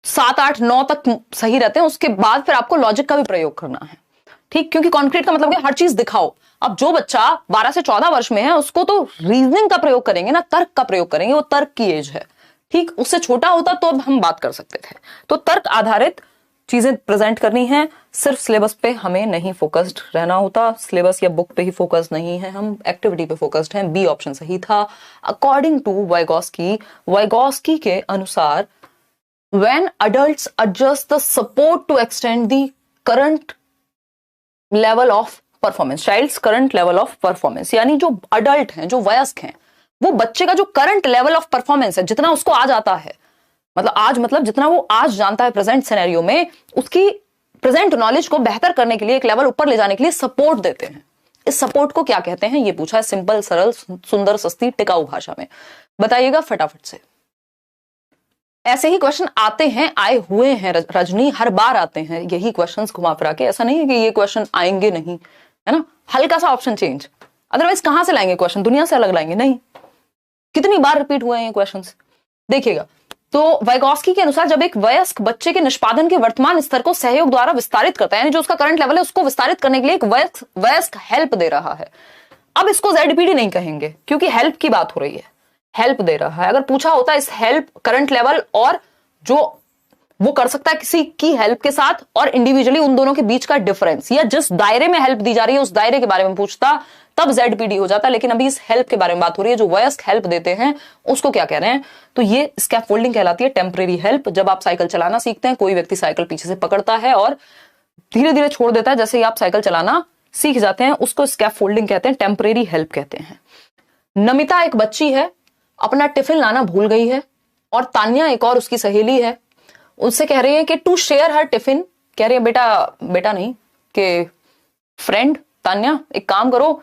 7, 8, 9 तक सही रहते हैं, उसके बाद फिर आपको लॉजिक का भी प्रयोग करना है, ठीक, क्योंकि कॉन्क्रीट का मतलब है हर चीज दिखाओ। अब जो बच्चा 12 से 14 वर्ष में है उसको तो रीजनिंग का प्रयोग करेंगे ना, तर्क का प्रयोग करेंगे, वो तर्क की एज है, ठीक। उससे छोटा होता तो अब हम बात कर सकते थे। तो तर्क आधारित चीजें प्रेजेंट करनी है, सिर्फ सिलेबस पे हमें नहीं फोकस्ड रहना होता, सिलेबस या बुक पे ही फोकस नहीं है, हम एक्टिविटी पे फोकस्ड हैं। बी ऑप्शन सही था। अकॉर्डिंग टू वाइगॉस्की के अनुसार when adults adjust the support to extend the current level of performance, child's current level of performance, यानी जो अडल्ट हैं, जो वयस्क हैं, वो बच्चे का जो करंट लेवल ऑफ परफॉर्मेंस है, जितना उसको आज आता है, मतलब जितना वो आज जानता है प्रेजेंट सिनेरियो में, उसकी प्रेजेंट नॉलेज को बेहतर करने के लिए, एक लेवल ऊपर ले जाने के लिए सपोर्ट देते हैं। इस सपोर्ट को क्या कहते हैं ये पूछा है, सिंपल, सरल, सुंदर, सस्ती, टिकाऊ भाषा में बताइएगा फटाफट से। ऐसे ही क्वेश्चन आते हैं, आए हुए हैं रजनी, हर बार आते हैं यही क्वेश्चंस घुमा फिरा के, ऐसा नहीं है कि ये क्वेश्चन आएंगे नहीं, है ना, हल्का सा ऑप्शन चेंज, अदरवाइज कहां से लाएंगे क्वेश्चन, दुनिया से अलग लाएंगे नहीं। कितनी बार रिपीट हुए हैं ये क्वेश्चंस, देखिएगा तो वाइगॉस्की के अनुसार जब एक वयस्क बच्चे के निष्पादन के वर्तमान स्तर को सहयोग द्वारा विस्तारित करता है, यानी जो उसका करंट लेवल है उसको विस्तारित करने के लिए एक वयस्क हेल्प दे रहा है। अब इसको ZPD नहीं कहेंगे क्योंकि हेल्प की बात हो रही है, हेल्प दे रहा है। अगर पूछा होता इस हेल्प, करंट लेवल और जो वो कर सकता है किसी की हेल्प के साथ और इंडिविजुअली, उन दोनों के बीच का डिफरेंस, या जिस दायरे में हेल्प दी जा रही है उस दायरे के बारे में पूछता, तब ZPD हो जाता। लेकिन अभी इस हेल्प के बारे में बात हो रही है, जो वयस्क हेल्प देते हैं उसको क्या कह रहे हैं, तो ये स्कैफोल्डिंग कहलाती है, टेम्परेरी हेल्प। जब आप साइकिल चलाना सीखते हैं, कोई व्यक्ति साइकिल पीछे से पकड़ता है और धीरे धीरे छोड़ देता है, जैसे ही आप साइकिल चलाना सीख जाते हैं, उसको स्कैफोल्डिंग कहते हैं, टेम्परेरी हेल्प कहते हैं। नमिता एक बच्ची है, अपना टिफिन लाना भूल गई है, और तान्या एक और उसकी सहेली है, उससे कह रही है कि टू शेयर हर टिफिन। कह रही है बेटा नहीं, कि फ्रेंड तान्या एक काम करो,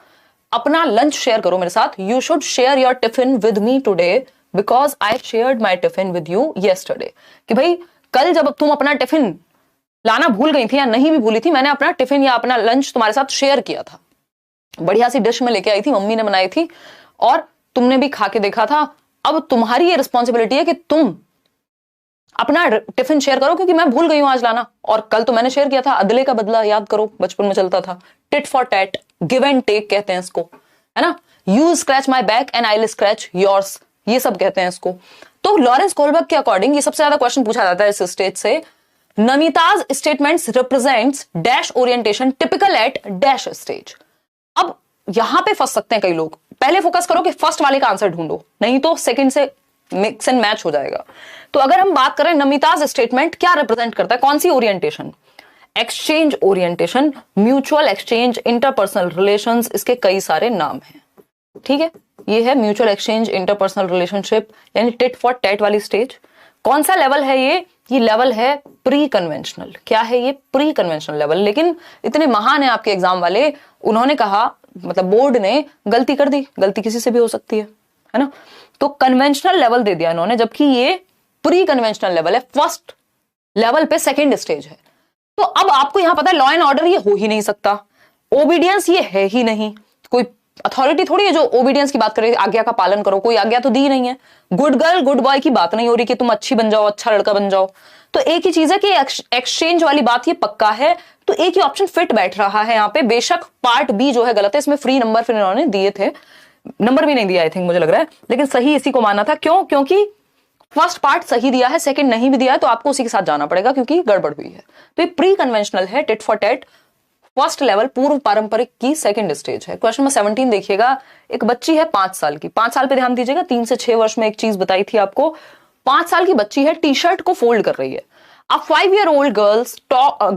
अपना लंच शेयर करो मेरे साथ। You should share your tiffin with me today because I shared my tiffin with you yesterday. कि भाई कल जब तुम अपना टिफिन लाना भूल गई थी या नहीं भी भूली थी, मैंने अपना टिफिन या अपना लंच तुम्हारे साथ शेयर किया था। बढ़िया सी डिश में लेके आई थी, मम्मी ने बनाई थी और तुमने भी खा के देखा था। अब तुम्हारी ये रिस्पॉन्सिबिलिटी है कि तुम अपना टिफिन शेयर करो, क्योंकि मैं भूल गई हूं आज लाना, और कल तो मैंने शेयर किया था। अदले का बदला याद करो, बचपन में चलता था। Tit for tat, give and take कहते हैं इसको, है ना। You scratch my back and I will scratch yours, ये सब कहते हैं इसको। तो लॉरेंस कोलबर्ग के अकॉर्डिंग ये सबसे ज्यादा क्वेश्चन पूछा जाता है इस स्टेज से। Namita's statements represents dash orientation typical at dash stage. अब यहां पे फंस सकते हैं कई लोग। पहले फोकस करो कि फर्स्ट वाले का आंसर ढूंढो, नहीं तो सेकंड से मिक्स एंड मैच हो जाएगा। तो अगर हम बात करें नमिताज स्टेटमेंट क्या रिप्रेजेंट करता है, कौन सी orientation, exchange orientation, mutual exchange, interpersonal relations, इसके कई सारे नाम हैं। ठीक है, ये है म्यूचुअल एक्सचेंज, इंटरपर्सनल रिलेशनशिप, यानी टिट फॉर टैट वाली स्टेज। कौन सा लेवल है ये लेवल है प्री कन्वेंशनल। क्या है ये, प्री कन्वेंशनल लेवल। लेकिन इतने महान है आपके एग्जाम वाले, उन्होंने कहा, मतलब बोर्ड ने गलती कर दी, गलती किसी से भी हो सकती है ना। तो कन्वेंशनल लेवल दे दिया इन्होंने, जबकि ये प्री कन्वेंशनल लेवल है, फर्स्ट लेवल पे सेकंड स्टेज है। तो अब आपको यहां पता है लॉ एंड ऑर्डर ये हो ही नहीं सकता, ओबीडियंस ये है ही नहीं, कोई अथॉरिटी थोड़ी है जो ओबीडियंस की बात करे, आज्ञा का पालन करो, कोई आज्ञा तो दी नहीं है। गुड गर्ल गुड बॉय की बात नहीं हो रही कि तुम अच्छी बन जाओ, अच्छा लड़का बन जाओ। तो एक ही चीज है कि एक्सचेंज वाली बात ये पक्का है, तो एक ही ऑप्शन फिट बैठ रहा है यहाँ पे। बेशक पार्ट बी जो है गलत है, इसमें फ्री नंबर फिर इन्होंने दिए थे, नंबर भी नहीं दिया आई थिंक, मुझे लग रहा है, लेकिन सही इसी को माना था। क्यों, क्योंकि फर्स्ट पार्ट सही दिया है, सेकंड नहीं भी दिया है, तो आपको उसी के साथ जाना पड़ेगा क्योंकि गड़बड़ हुई है। तो ये प्री कन्वेंशनल है, tit for TET, first level, पूर्व पारंपरिक की सेकंड स्टेज है। क्वेश्चन नंबर 17 देखिएगा। एक बच्ची है 5 साल की, 5 साल पे ध्यान दीजिएगा, 3 से 6 वर्ष में एक चीज बताई थी आपको। 5 साल की बच्ची है, टी शर्ट को फोल्ड कर रही है। A 5-year-old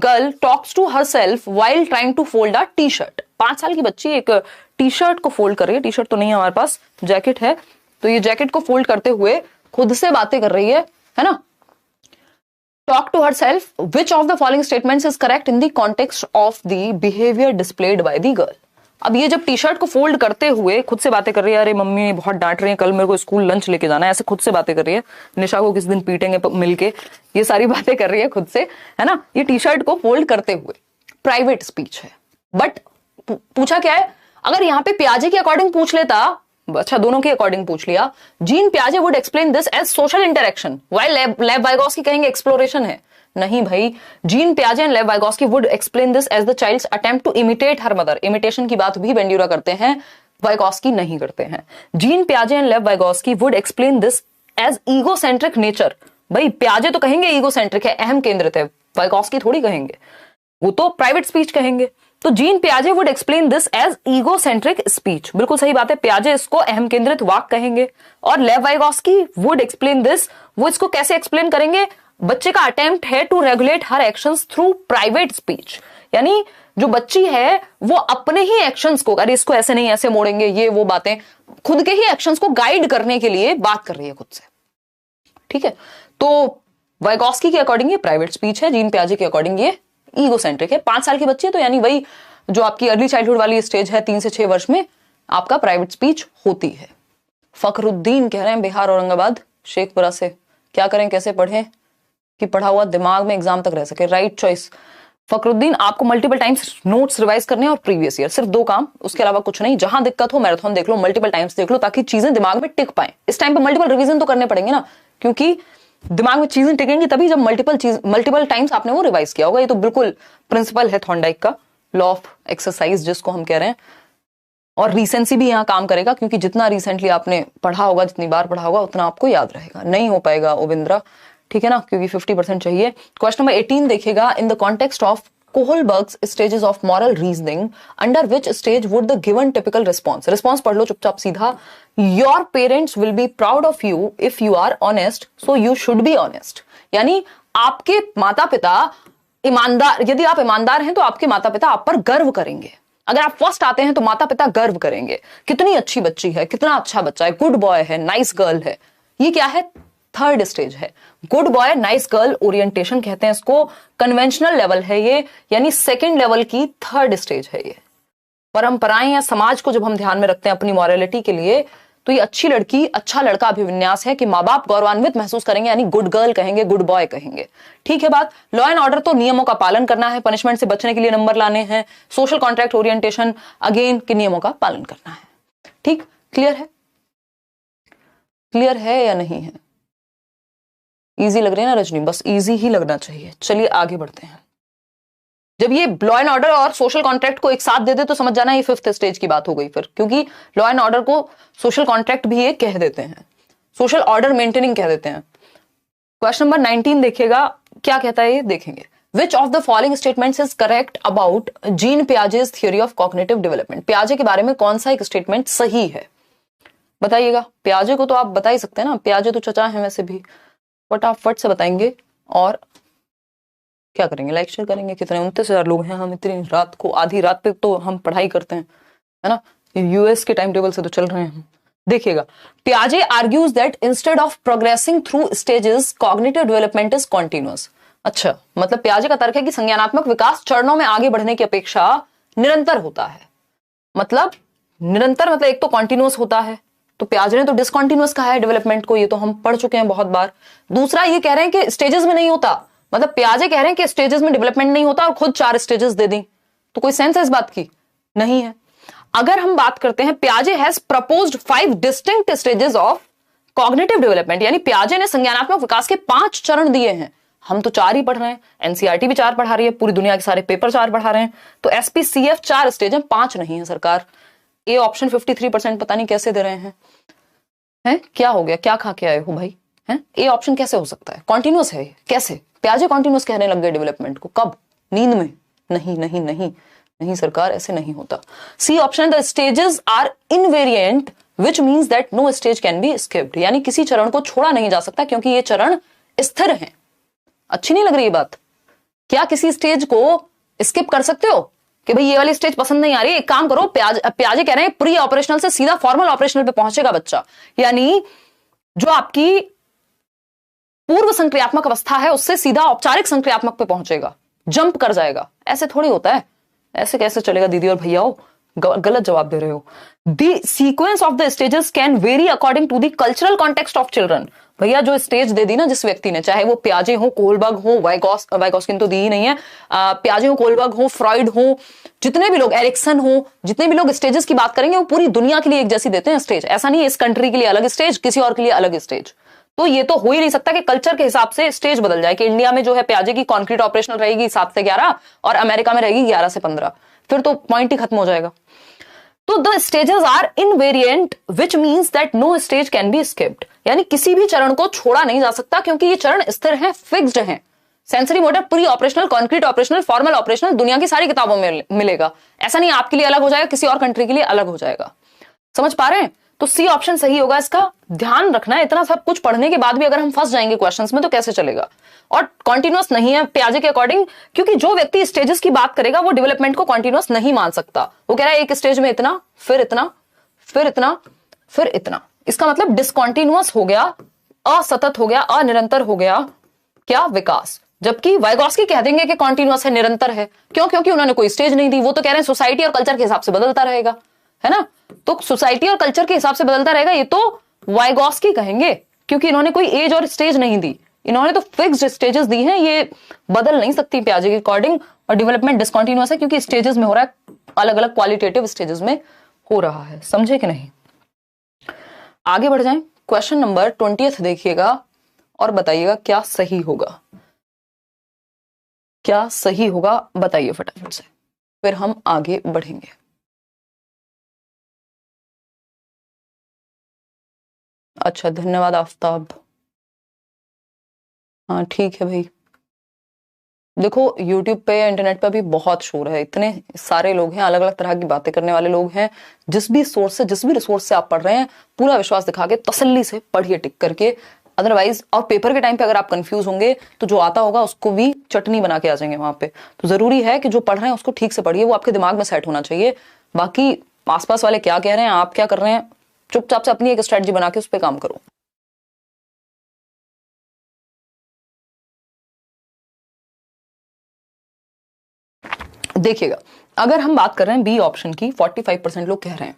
girl talks to herself while trying to fold a t-shirt। 5 साल की बच्ची एक टी शर्ट को फोल्ड कर रही है, टी शर्ट तो नहीं है हमारे पास, जैकेट है, तो ये जैकेट को फोल्ड करते हुए खुद से बातें कर रही है ना। Talk to herself, which of the following statements is correct in the context of the behavior displayed by the girl। अब ये जब टी शर्ट को फोल्ड करते हुए खुद से बातें कर रही है, अरे मम्मी बहुत डांट रही है, कल मेरे को स्कूल लंच लेके जाना है, ऐसे खुद से बातें कर रही है, निशा को किस दिन पीटेंगे मिलके, ये सारी बातें कर रही है खुद से, है ना। ये टी शर्ट को फोल्ड करते हुए प्राइवेट स्पीच है। बट पूछा क्या है, अगर यहाँ पे पियाजे के अकॉर्डिंग पूछ लेता, अच्छा दोनों के अकॉर्डिंग पूछ लिया, जीन पियाजे would explain this as social interaction, while Lev Vygotsky कहेंगे एक्सप्लोरेशन है। नहीं भाई, जीन पियाजे and Lev Vygotsky would explain this as the child's attempt to imitate her mother. Imitation की बात भी बेंड्यूरा करते हैं, वाइगॉस्की नहीं करते हैं। जीन पियाजे and Lev Vygotsky would explain this as egocentric nature. भाई पियाजे तो कहेंगे ईगोसेंट्रिक है, अहम केंद्रित है, वाइगॉस्की थोड़ी कहेंगे, वो तो प्राइवेट स्पीच कहेंगे। तो जीन पियाजे would explain this as egocentric speech, बिल्कुल सही बात है, पियाजे इसको अहम केंद्रित वाक कहेंगे। और लेव वाइगॉस्की वुड एक्सप्लेन दिस, वो इसको कैसे एक्सप्लेन करेंगे, बच्चे का अटेम्प्ट है to regulate her actions through private speech, यानी जो बच्ची है वो अपने ही एक्शंस को, अरे इसको ऐसे नहीं ऐसे मोड़ेंगे, ये वो बातें, खुद के ही एक्शंस को गाइड करने के लिए बात कर रही है खुद से। ठीक है, तो वाइगॉस्की के अकॉर्डिंग ये प्राइवेट स्पीच है, जीन पियाजे के अकॉर्डिंग ये ईगोसेंट्रिक है। 5 साल की बच्ची है, तो यानी वही जो आपकी अर्ली चाइल्डहुड वाली स्टेज है, 3 से 6 वर्ष में आपका प्राइवेट स्पीच होती है। फखरुद्दीन कह रहे हैं बिहार औरंगाबाद शेखपुरा से, क्या करें कैसे पढ़ें कि पढ़ा हुआ दिमाग में एग्जाम तक रह सके। राइट चॉइस फखरुद्दीन, आपको मल्टीपल टाइम्स नोट्स रिवाइज करने और प्रीवियस ईयर, सिर्फ 2 काम, उसके अलावा कुछ नहीं। जहां दिक्कत हो मैराथन देख लो, मल्टीपल टाइम्स देख लो, ताकि चीजें दिमाग में टिक पाए। इस टाइम पे मल्टीपल रिवीजन तो करने पड़ेंगे ना, क्योंकि दिमाग में चीजें टिकेंगी तभी जब मल्टीपल टाइम्स आपने वो रिवाइज किया होगा। ये तो बिल्कुल प्रिंसिपल है थॉर्नडाइक का, लॉ ऑफ एक्सरसाइज जिसको हम कह रहे हैं। और रिसेंसी भी यहाँ काम करेगा, क्योंकि जितना रिसेंटली आपने पढ़ा होगा, जितनी बार पढ़ा होगा, उतना आपको याद रहेगा। नहीं हो पाएगा ओबिंद्रा, ठीक है ना, क्योंकि 50% चाहिए। क्वेश्चन नंबर 18 देखिएगा, in the context of Kohlberg's stages of moral reasoning, under which stage would the given typical response. Response पढ़ लो चुपचाप सीधा। Your parents will be proud of you if you are honest, so you should be honest. यानी आपके माता पिता ईमानदार, यदि आप ईमानदार हैं तो आपके माता पिता आप पर गर्व करेंगे। अगर आप फर्स्ट आते हैं तो माता पिता गर्व करेंगे, कितनी अच्छी बच्ची है, कितना अच्छा बच्चा है, गुड बॉय है, नाइस गर्ल है। ये क्या है? थर्ड स्टेज है। Good boy nice girl orientation कहते हैं इसको। कन्वेंशनल लेवल है ये, यानी सेकंड लेवल की थर्ड स्टेज है ये। परंपराएं या समाज को जब हम ध्यान में रखते हैं अपनी मॉरलिटी के लिए, तो ये अच्छी लड़की अच्छा लड़का अभिविन्यास है कि माँ बाप गौरवान्वित महसूस करेंगे, यानी गुड गर्ल कहेंगे, गुड बॉय कहेंगे। ठीक है बात। लॉ एंड ऑर्डर तो नियमों का पालन करना है, पनिशमेंट से बचने के लिए नंबर लाने हैं। सोशल कॉन्ट्रैक्ट ओरिएंटेशन अगेन के नियमों का पालन करना है। ठीक, क्लियर है? क्लियर है या नहीं है? इजी लग रही है ना रजनी? बस इजी ही लगना चाहिए। चलिए आगे बढ़ते हैं। जब ये लॉ एंड ऑर्डर और सोशल कॉन्ट्रैक्ट को एक साथ दे दे तो समझ जाना ये फिफ्थ स्टेज की बात हो गई फिर, क्योंकि लॉ एंड ऑर्डर को सोशल कॉन्ट्रैक्ट भी ये कह देते हैं, सोशल ऑर्डर मेंटेनिंग कह देते हैं। क्वेश्चन नंबर 19 देखिएगा, क्या कहता है ये देखेंगे। Which of the following statements is correct about Jean Piaget's theory of cognitive development. पियाजे के बारे में कौन सा एक स्टेटमेंट सही है बताइएगा। पियाजे को तो आप बता ही सकते हैं ना, पियाजे तो चचा है वैसे भी, फटाफट से बताएंगे। और क्या करेंगे, लाइक शेयर करेंगे। कितने 29,000 लोग हैं, हम इतनी रात को, आधी रात पे तो हम पढ़ाई करते हैं, है ना। यूएस के टाइम टेबल से तो चल रहे हैं हम। देखिएगा, पियाजे argues that instead of progressing through stages cognitive development is continuous. अच्छा, मतलब पियाजे का तर्क है कि संज्ञानात्मक विकास चरणों में आगे बढ़ने की अपेक्षा निरंतर होता है। मतलब निरंतर मतलब एक तो कॉन्टिन्यूअस होता है, तो पियाजे ने तो डिसकॉन्टिन्यूअस कहा है डेवलपमेंट को, ये तो हम पढ़ चुके हैं बहुत बार। दूसरा ये कह रहे हैं कि स्टेजेस में नहीं होता, मतलब पियाजे कह रहे हैं कि स्टेजेस में डेवलपमेंट नहीं होता और खुद 4 स्टेजेस दे दी, तो कोई सेंस है इस बात की? नहीं है। अगर हम बात करते हैं, पियाजे has proposed 5 distinct stages of cognitive development, यानी पियाजे ने संज्ञानात्मक विकास के 5 चरण दिए हैं। हम तो 4 ही पढ़ रहे हैं, एनसीईआरटी भी 4 पढ़ा रही है, पूरी दुनिया के सारे पेपर 4 पढ़ा रहे हैं, तो एसपीसीएफ 4 स्टेज है, 5 नहीं है सरकार। ए ऑप्शन 53% पता नहीं कैसे दे रहे हैं, हैं? क्या हो गया, क्या खा के आए हो भाई, हैं? ए ऑप्शन कैसे हो सकता है? कॉन्टिन्यूअस है कैसे? पियाजे कॉन्टिन्यूअस कहने लग गए डेवलपमेंट को, कब? नींद में? नहीं नहीं नहीं नहीं सरकार, ऐसे नहीं होता। C option, the stages are invariant which means that no stage can be skipped, यानी किसी चरण को छोड़ा नहीं जा सकता क्योंकि ये चरण स्थिर हैं। अच्छी नहीं लग रही ये बात? क्या किसी स्टेज को स्किप कर सकते हो कि भाई ये वाली स्टेज पसंद नहीं आ रही? एक काम करो, पियाजे कह रहे हैं प्री ऑपरेशनल से सीधा फॉर्मल ऑपरेशनल पे पहुंचेगा बच्चा, यानी जो आपकी पूर्व संक्रियात्मक अवस्था है उससे सीधा औपचारिक संक्रियात्मक पे पहुंचेगा, जंप कर जाएगा। ऐसे थोड़ी होता है, ऐसे कैसे चलेगा दीदी और भैयाओ, गलत जवाब दे रहे हो। The sequence of the stages can vary according to the cultural context of children. भैया जो स्टेज दे दी ना जिस व्यक्ति ने, चाहे वो पियाजे हो, कोहलबर्ग हो, वाइगॉस्किन तो दी ही नहीं है, पियाजे हो, कोहलबर्ग हो, फ्रॉइड हो, जितने भी लोग, एरिक्सन हो, जितने भी लोग स्टेजेस की बात करेंगे वो पूरी दुनिया के लिए एक जैसी देते हैं स्टेज। ऐसा नहीं है इस कंट्री के लिए अलग स्टेज, किसी और के लिए अलग स्टेज। तो ये तो हो ही नहीं सकता कि कल्चर के हिसाब से स्टेज बदल जाए, कि इंडिया में जो है पियाजे की कॉन्क्रीट ऑपरेशनल रहेगी 7 से 11 और अमेरिका में रहेगी 11 से 15, फिर तो पॉइंट ही खत्म हो जाएगा। तो the stages are invariant which means that no stage can be skipped, यानी किसी भी चरण को छोड़ा नहीं जा सकता क्योंकि ये चरण स्थिर हैं, फिक्स्ड हैं। Sensory motor, pre operational, concrete operational, formal operational दुनिया की सारी किताबों में मिलेगा। ऐसा नहीं आपके लिए अलग हो जाएगा, किसी और कंट्री के लिए अलग हो जाएगा। समझ पा रहे हैं? तो सी ऑप्शन सही होगा। इसका ध्यान रखना है, इतना सब कुछ पढ़ने के बाद भी अगर हम फंस जाएंगे क्वेश्चंस में तो कैसे चलेगा। और कॉन्टिन्यूअस नहीं है पियाजे के अकॉर्डिंग, क्योंकि जो व्यक्ति स्टेजेस की बात करेगा वो डेवलपमेंट को कॉन्टिन्यूअस नहीं मान सकता। वो कह रहा है एक स्टेज में इतना, फिर इतना, फिर इतना, फिर इतना। इसका मतलब डिसकॉन्टिन्यूअस हो गया, असतत हो गया, अनिरंतर हो गया क्या विकास। जबकि वाइगॉस्की कह देंगे कि कॉन्टिन्यूअस है, निरंतर है। क्यों? क्योंकि उन्होंने कोई स्टेज नहीं दी। वो तो कह रहे हैं सोसाइटी और कल्चर के हिसाब से बदलता रहेगा, है ना। तो सोसाइटी और कल्चर के हिसाब से बदलता रहेगा, ये तो वाइगॉस्की कहेंगे, क्योंकि इन्होंने कोई एज और स्टेज नहीं दी, इन्होंने तो फिक्स्ड स्टेजेस दी हैं, ये बदल नहीं सकती पियाजे के अकॉर्डिंग। और डेवलपमेंट डिसकंटीन्यूअस है क्योंकि स्टेजेस में हो रहा है, अलग अलग क्वालिटेटिव स्टेजेस में हो रहा है। समझे कि नहीं? आगे बढ़ जाएं। क्वेश्चन नंबर 20 देखिएगा। और बताइएगा क्या सही होगा, क्या सही होगा बताइए फटाफट से, फिर हम आगे बढ़ेंगे। अच्छा धन्यवाद आफ्ताब। हाँ ठीक है भाई। देखो YouTube पे या इंटरनेट पे भी बहुत शोर है, इतने सारे लोग हैं, अलग अलग तरह की बातें करने वाले लोग हैं। जिस भी सोर्स से, जिस भी रिसोर्स से आप पढ़ रहे हैं, पूरा विश्वास दिखा के तसल्ली से पढ़िए टिक करके। अदरवाइज और पेपर के टाइम पे अगर आप कंफ्यूज होंगे तो जो आता होगा उसको भी चटनी बना के आ जाएंगे वहां पे। तो जरूरी है कि जो पढ़ रहे हैं उसको ठीक से पढ़िए, वो आपके दिमाग में सेट होना चाहिए। बाकी आसपास वाले क्या कह रहे हैं, आप क्या कर रहे हैं, चुपचाप से अपनी एक स्ट्रेटजी बना के उस पर काम करो। देखिएगा, अगर हम बात कर रहे हैं बी ऑप्शन की, 45% लोग कह रहे हैं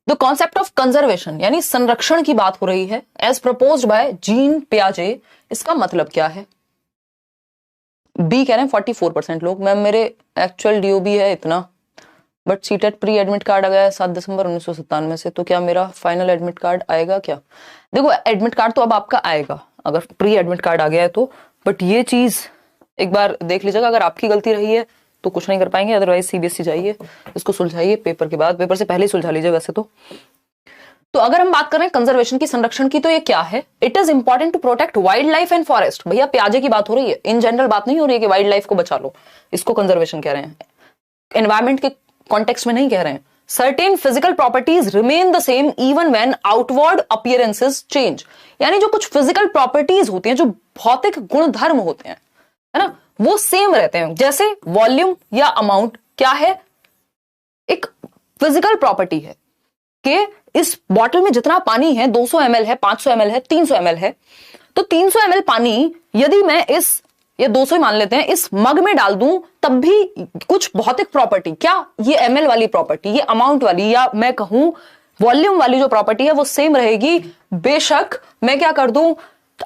द कॉन्सेप्ट ऑफ कंजर्वेशन यानी संरक्षण की बात हो रही है एज प्रपोज्ड बाय जीन पियाजे। इसका मतलब क्या है? बी कह रहे हैं 44% लोग। मैम मेरे एक्चुअल डीओबी है इतना, but CTET pre admit card आ गया है 7 दिसंबर 1997 से, तो क्या मेरा फाइनल एडमिट कार्ड आएगा क्या? देखो एडमिट कार्ड तो अब आपका आएगा अगर प्री एडमिट कार्ड आ गया है तो, बट ये चीज एक बार देख लीजिएगा, अगर आपकी गलती रही है तो कुछ नहीं कर पाएंगे, अदरवाइज सीबीएसई जाइए, इसको सुलझाइए पेपर के बाद, पेपर से पहले ही सुलझा लीजिए वैसे तो अगर हम बात कर रहे हैं कंजर्वेशन की, संरक्षण की, तो ये क्या है? It is important to protect wild life and forest. भैया प्याजे की बात हो रही है, इन जनरल बात नहीं हो रही है कि वाइल्ड लाइफ को बचा लो, इसको कंजर्वेशन कह रहे हैं, एनवायरमेंट के कॉन्टेक्स्ट में नहीं कह रहे हैं। Certain physical properties remain the same even when outward appearances change, यानी जो कुछ फिजिकल प्रॉपर्टीज होती हैं, जो भौतिक गुणधर्म होते हैं, है ना, वो सेम रहते हैं। जैसे वॉल्यूम या अमाउंट क्या है? एक फिजिकल प्रॉपर्टी है कि इस बॉटल में जितना पानी है, 200 ml है, 500 ml है, 300 ml है, तो 300 ml पानी यदि मैं इस, या 200 ही मान लेते हैं, इस मग में डाल दूं, तब भी कुछ भौतिक प्रॉपर्टी, क्या ये ml वाली प्रॉपर्टी, ये अमाउंट वाली, या मैं कहूं वॉल्यूम वाली जो प्रॉपर्टी है वो सेम रहेगी। बेशक मैं क्या कर दूं,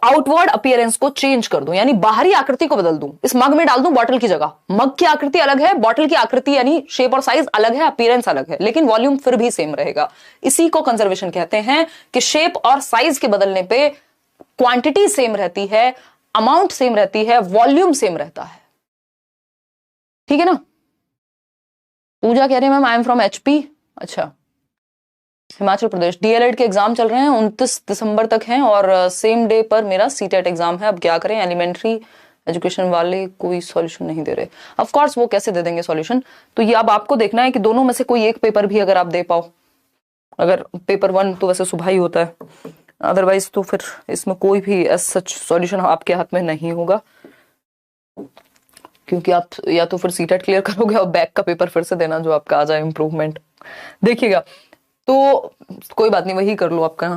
आउटवर्ड अपीयरेंस को चेंज कर दूं, यानी बाहरी आकृति को बदल दूं, इस मग में डाल दूं बॉटल की जगह, मग की आकृति अलग है, बॉटल की आकृति यानी शेप और साइज अलग है, अपीयरेंस अलग है, लेकिन वॉल्यूम फिर भी सेम रहेगा। इसी को कंजर्वेशन कहते हैं कि शेप और साइज के बदलने पे क्वांटिटी सेम रहती है, अमाउंट सेम रहती है, वॉल्यूम सेम रहता है। ठीक है ना? पूजा कह रही है ma'am I am from HP. अच्छा, हिमाचल प्रदेश। डीएलएड के एग्जाम चल रहे हैं, 29 दिसंबर तक हैं, और सेम डे पर मेरा सीटेट एग्जाम है। अब क्या करें, एलिमेंट्री एजुकेशन वाले कोई सॉल्यूशन नहीं दे रहे। ऑफ कोर्स वो कैसे दे देंगे सॉल्यूशन, तो ये अब आपको देखना है कि दोनों में से कोई एक पेपर भी अगर आप दे पाओ। अगर पेपर 1 तो वैसे सुबह ही होता है, अदरवाइज तो फिर इसमें कोई भी सच सॉल्यूशन आपके हाथ में नहीं होगा, क्योंकि आप या तो फिर सीटेट क्लियर करोगे और बैक का पेपर फिर से देना जो आपका आ जाए इम्प्रूवमेंट। देखिएगा, तो कोई बात नहीं, वही कर लो आपका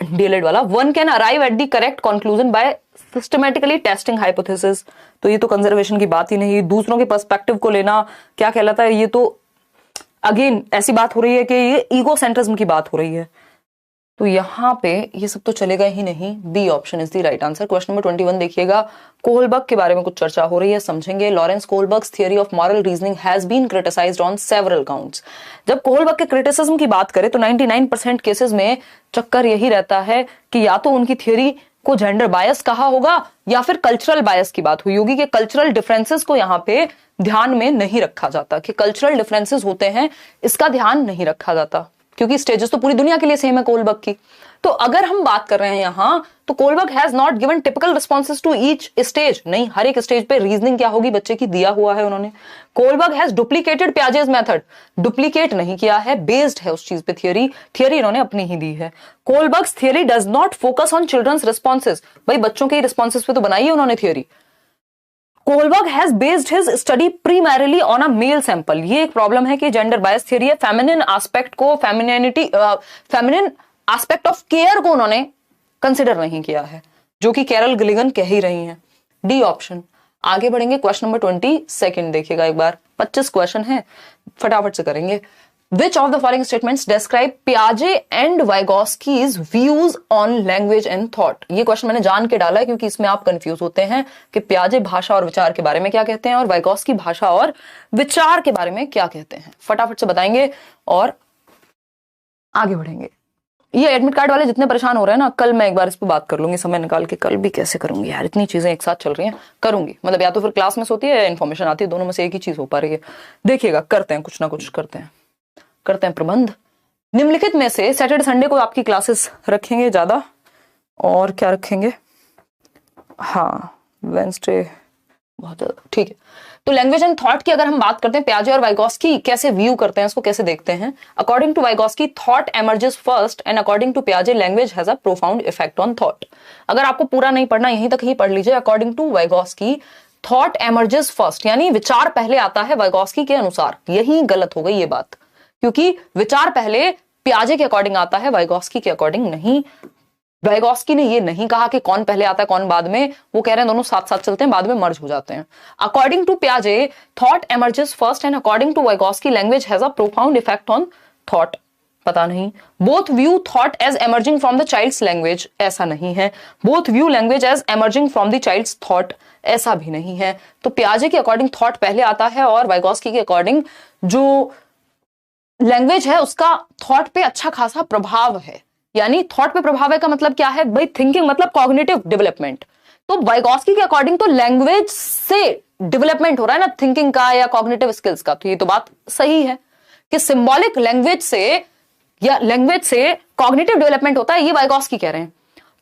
डीएलएड वाला। One can arrive at the correct conclusion by systematically testing hypothesis. तो ये तो कंजर्वेशन की बात ही नहीं, दूसरों के पर्सपेक्टिव को लेना क्या कहलाता है, ये तो अगेन ऐसी बात हो रही है कि ये ईगो सेंट्रिज्म की बात हो रही है। तो यहां पे ये सब तो चलेगा ही नहीं, B option is the right answer. Question number 21 देखिएगा, कोहलबर्ग के बारे में कुछ चर्चा हो रही है, समझेंगे। Lawrence Kohlberg's theory of moral reasoning has been criticised on several counts. जब कोहलबर्ग के क्रिटिसिज्म की बात करें तो 99% केसेस में चक्कर यही रहता है कि या तो उनकी थियरी को जेंडर बायस कहा होगा या फिर कल्चरल बायस की बात हुई होगी, कि कल्चरल डिफरेंसेस को यहाँ पे ध्यान में नहीं रखा जाता, कि कल्चरल डिफरेंसेस होते हैं, इसका ध्यान नहीं रखा जाता, क्योंकि स्टेजेस तो पूरी दुनिया के लिए सेम है कोहलबर्ग की। तो अगर हम बात कर रहे हैं यहां, तो Kohlberg has not given typical responses to each stage. नहीं, हर एक स्टेज पे रीजनिंग क्या होगी बच्चे की दिया हुआ है उन्होंने। Kohlberg has duplicated Piaget's method, duplicate नहीं किया है, बेस्ड है उस चीज पे थियरी, थियरी इन्होंने अपनी ही दी है। Kohlberg's theory does not focus on children's responses, भाई बच्चों के रिस्पॉन्सेज पे तो बनाई है उन्होंने theory. Kohlberg has based his study primarily on a male sample. ये एक प्रॉब्लम है कि जेंडर बायस थियरी है, फेमिनिन एस्पेक्ट को, फेमिनिन एस्पेक्ट ऑफ केयर को उन्होंने कंसिडर नहीं किया है, जो कि कैरल गिलिगन कह ही रही हैं। D option. आगे बढ़ेंगे, क्वेश्चन नंबर 22 देखिएगा एक बार, 25 क्वेश्चन है, फटाफट से करेंगे। Which of the following statements describe Piaget and Vygotsky's views on language and thought? ये क्वेश्चन मैंने जान के डाला है क्योंकि इसमें आप कंफ्यूज होते हैं कि पियाजे भाषा और विचार के बारे में क्या कहते हैं और वाइगॉस्की भाषा और विचार के बारे में क्या कहते हैं। फटाफट से बताएंगे और आगे बढ़ेंगे। ये एडमिट कार्ड वाले जितने परेशान हो रहे हैं ना, कल मैं एक बार इस पर बात कर लूंगी, समय निकाल के। कल भी कैसे करूंगी यार, इतनी चीजें एक साथ चल रही हैं, करूंगी। मतलब या तो फिर क्लास में होती है या इन्फॉर्मेशन आती है, दोनों में से एक ही चीज हो पा रही है। देखिएगा, करते हैं कुछ ना कुछ, करते हैं प्रबंध। निम्नलिखित में से सैटरडे संडे को आपकी क्लासेस रखेंगे ज्यादा, और क्या रखेंगे, हाँ वेंसडे बहुत ज्यादा, ठीक है। तो लैंग्वेज एंड थॉट की अगर हम बात करते हैं, पियाजे और वाइगोस्की कैसे व्यू करते हैं, उसको कैसे देखते हैं। According to Vygotsky, thought emerges first, and according to पियाजे, language has a profound effect on thought. अगर आपको पूरा नहीं पढ़ना, यहीं तक ही पढ़ लीजिए। According to Vygotsky, thought emerges first, यानी विचार पहले आता है वाइगोस्की के अनुसार। यही गलत हो गई ये बात, क्योंकि विचार पहले पियाजे के अकॉर्डिंग आता है, वाइगोस्की के अकॉर्डिंग नहीं। वाइगोस्की ने ये नहीं कहा कि कौन पहले आता है कौन बाद में, वो कह रहे हैं दोनों साथ साथ चलते हैं, बाद में मर्ज हो जाते हैं। अकॉर्डिंग टू पियाजे, thought emerges first, and according to Vygotsky, language has a profound effect on thought. पता नहीं। Both view thought as emerging from the child's language, ऐसा नहीं है। Both view language as emerging from the child's thought, ऐसा भी नहीं है। तो पियाजे के अकॉर्डिंग थॉट पहले आता है, और वाइगोस्की के अकॉर्डिंग जो लैंग्वेज है उसका थॉट पे अच्छा खासा प्रभाव है। यानी थॉट पे प्रभाव है का मतलब क्या है भाई, थिंकिंग मतलब कॉग्निटिव डेवलपमेंट। तो वाइगोस्की के अकॉर्डिंग तो लैंग्वेज से डेवलपमेंट हो रहा है ना थिंकिंग का या कॉग्निटिव स्किल्स का। तो ये तो बात सही है कि सिंबॉलिक लैंग्वेज से या लैंग्वेज से कॉग्निटिव डेवलपमेंट होता है, ये वाइगोस्की कह रहे हैं।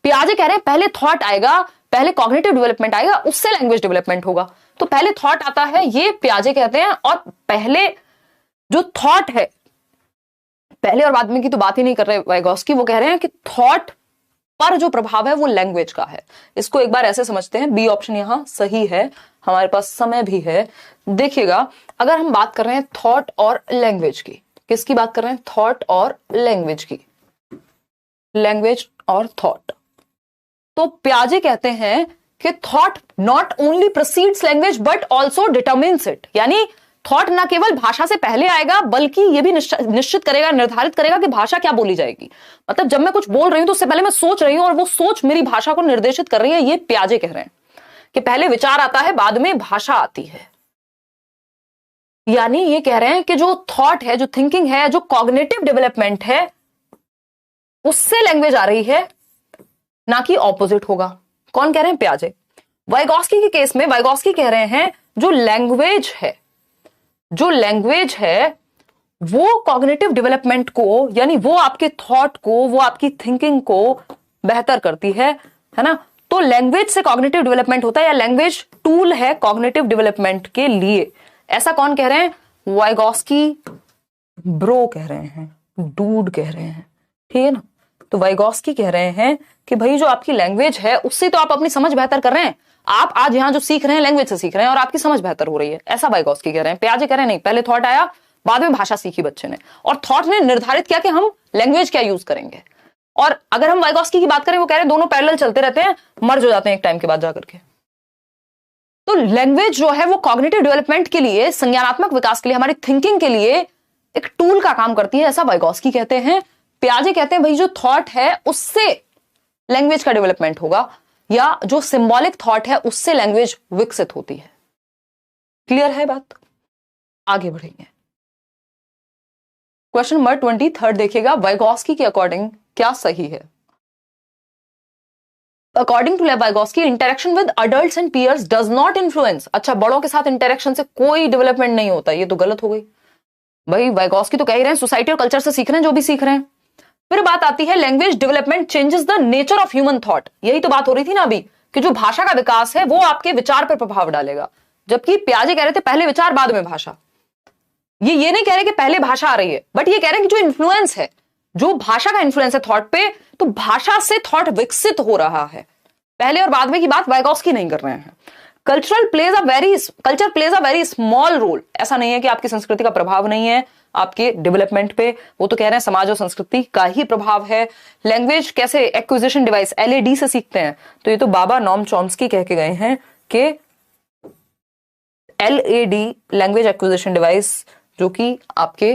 पियाजे कह रहे हैं पहले थॉट आएगा, पहले कॉग्निटिव डेवलपमेंट आएगा, उससे लैंग्वेज डेवलपमेंट होगा। तो पहले थॉट आता है, ये पियाजे कहते हैं। और पहले जो थॉट है, पहले और बाद में की तो बात ही नहीं कर रहे वाइगोस्की, वो कह रहे हैं कि थॉट पर जो प्रभाव है वो लैंग्वेज का है। इसको एक बार ऐसे समझते हैं, बी ऑप्शन यहां सही है। हमारे पास समय भी है, देखिएगा। अगर हम बात कर रहे हैं थॉट और लैंग्वेज की, किसकी बात कर रहे हैं, थॉट और लैंग्वेज की, लैंग्वेज और थॉट। तो पियाजे कहते हैं कि thought not only proceeds language but also determines it. यानी थॉट ना केवल भाषा से पहले आएगा, बल्कि यह भी निश्चित करेगा, निर्धारित करेगा कि भाषा क्या बोली जाएगी। मतलब जब मैं कुछ बोल रही हूं तो उससे पहले मैं सोच रही हूं, और वो सोच मेरी भाषा को निर्देशित कर रही है। ये पियाजे कह रहे हैं कि पहले विचार आता है, बाद में भाषा आती है। यानी ये कह रहे हैं कि जो थॉट है, जो थिंकिंग है, जो कॉग्निटिव डेवलपमेंट है, उससे लैंग्वेज आ रही है, ना कि ऑपोजिट होगा। कौन कह रहे हैं, पियाजे। वाइगोस्की के केस में वाइगोस्की कह रहे हैं जो लैंग्वेज है, जो लैंग्वेज है वो कॉग्निटिव डेवलपमेंट को, यानी वो आपके थॉट को, वो आपकी थिंकिंग को बेहतर करती है ना। तो लैंग्वेज से कॉग्निटिव डेवलपमेंट होता है, या लैंग्वेज टूल है कॉग्निटिव डेवलपमेंट के लिए। ऐसा कौन कह रहे हैं, वाइगोस्की ब्रो कह रहे हैं, डूड कह रहे हैं, ठीक है ना। तो वाइगोस्की कह रहे हैं कि भाई जो आपकी लैंग्वेज है उससे तो आप अपनी समझ बेहतर कर रहे हैं। आप आज यहां जो सीख रहे हैं लैंग्वेज से सीख रहे हैं, और आपकी समझ बेहतर हो रही है, ऐसा वाइगोस्की कह रहे हैं। पियाजे कह रहे हैं नहीं, पहले थॉट आया, बाद में भाषा सीखी बच्चे ने, और थॉट ने निर्धारित किया कि हम लैंग्वेज क्या यूज करेंगे। और अगर हम वाइगोस्की की बात करें, वो कह रहे हैं दोनों पैरेलल चलते रहते हैं, मर्ज हो जाते हैं एक टाइम के बाद जाकर के। तो लैंग्वेज जो है वो कॉग्निटिव डेवलपमेंट के लिए, संज्ञानात्मक विकास के लिए, हमारी थिंकिंग के लिए एक टूल का काम करती है, ऐसा वाइगोस्की कहते हैं। पियाजे कहते हैं भाई जो थॉट है उससे लैंग्वेज का डेवलपमेंट होगा, या जो सिंबॉलिक थॉट है उससे लैंग्वेज विकसित होती है। क्लियर है बात, आगे बढ़ेंगे। क्वेश्चन नंबर 23 देखिएगा, वाइगोस्की के अकॉर्डिंग क्या सही है। According to Vygotsky, interaction with adults and peers does not influence. अच्छा, बड़ों के साथ इंटरेक्शन से कोई डेवलपमेंट नहीं होता, ये तो गलत हो गई भाई। वाइगोस्की तो कह ही रहे हैं सोसाइटी और कल्चर से सीख रहे हैं जो भी सीख रहे हैं। फिर बात आती है language development changes the nature of human thought. यही तो बात हो रही थी ना अभी, कि जो भाषा का विकास है वो आपके विचार पर प्रभाव डालेगा। जबकि पियाजे कह रहे थे पहले विचार बाद में भाषा। ये नहीं कह रहे कि पहले भाषा आ रही है, बट ये कह रहे हैं कि जो इन्फ्लुएंस है, जो भाषा का इन्फ्लुएंस है थॉट पे, तो भाषा से थॉट विकसित हो रहा है। पहले और बाद में की बात वाइगोस्की नहीं कर रहे हैं। Culture plays a very small role. ऐसा नहीं है कि आपकी संस्कृति का प्रभाव नहीं है आपके डेवलपमेंट पे, वो तो कह रहे हैं समाज और संस्कृति का ही प्रभाव है। लैंग्वेज कैसे, एक्विजिशन डिवाइस, LAD से सीखते हैं, तो ये तो बाबा नॉम चॉम्स्की कह के गए हैं कि LAD लैंग्वेज एक्विजिशन डिवाइस, जो कि आपके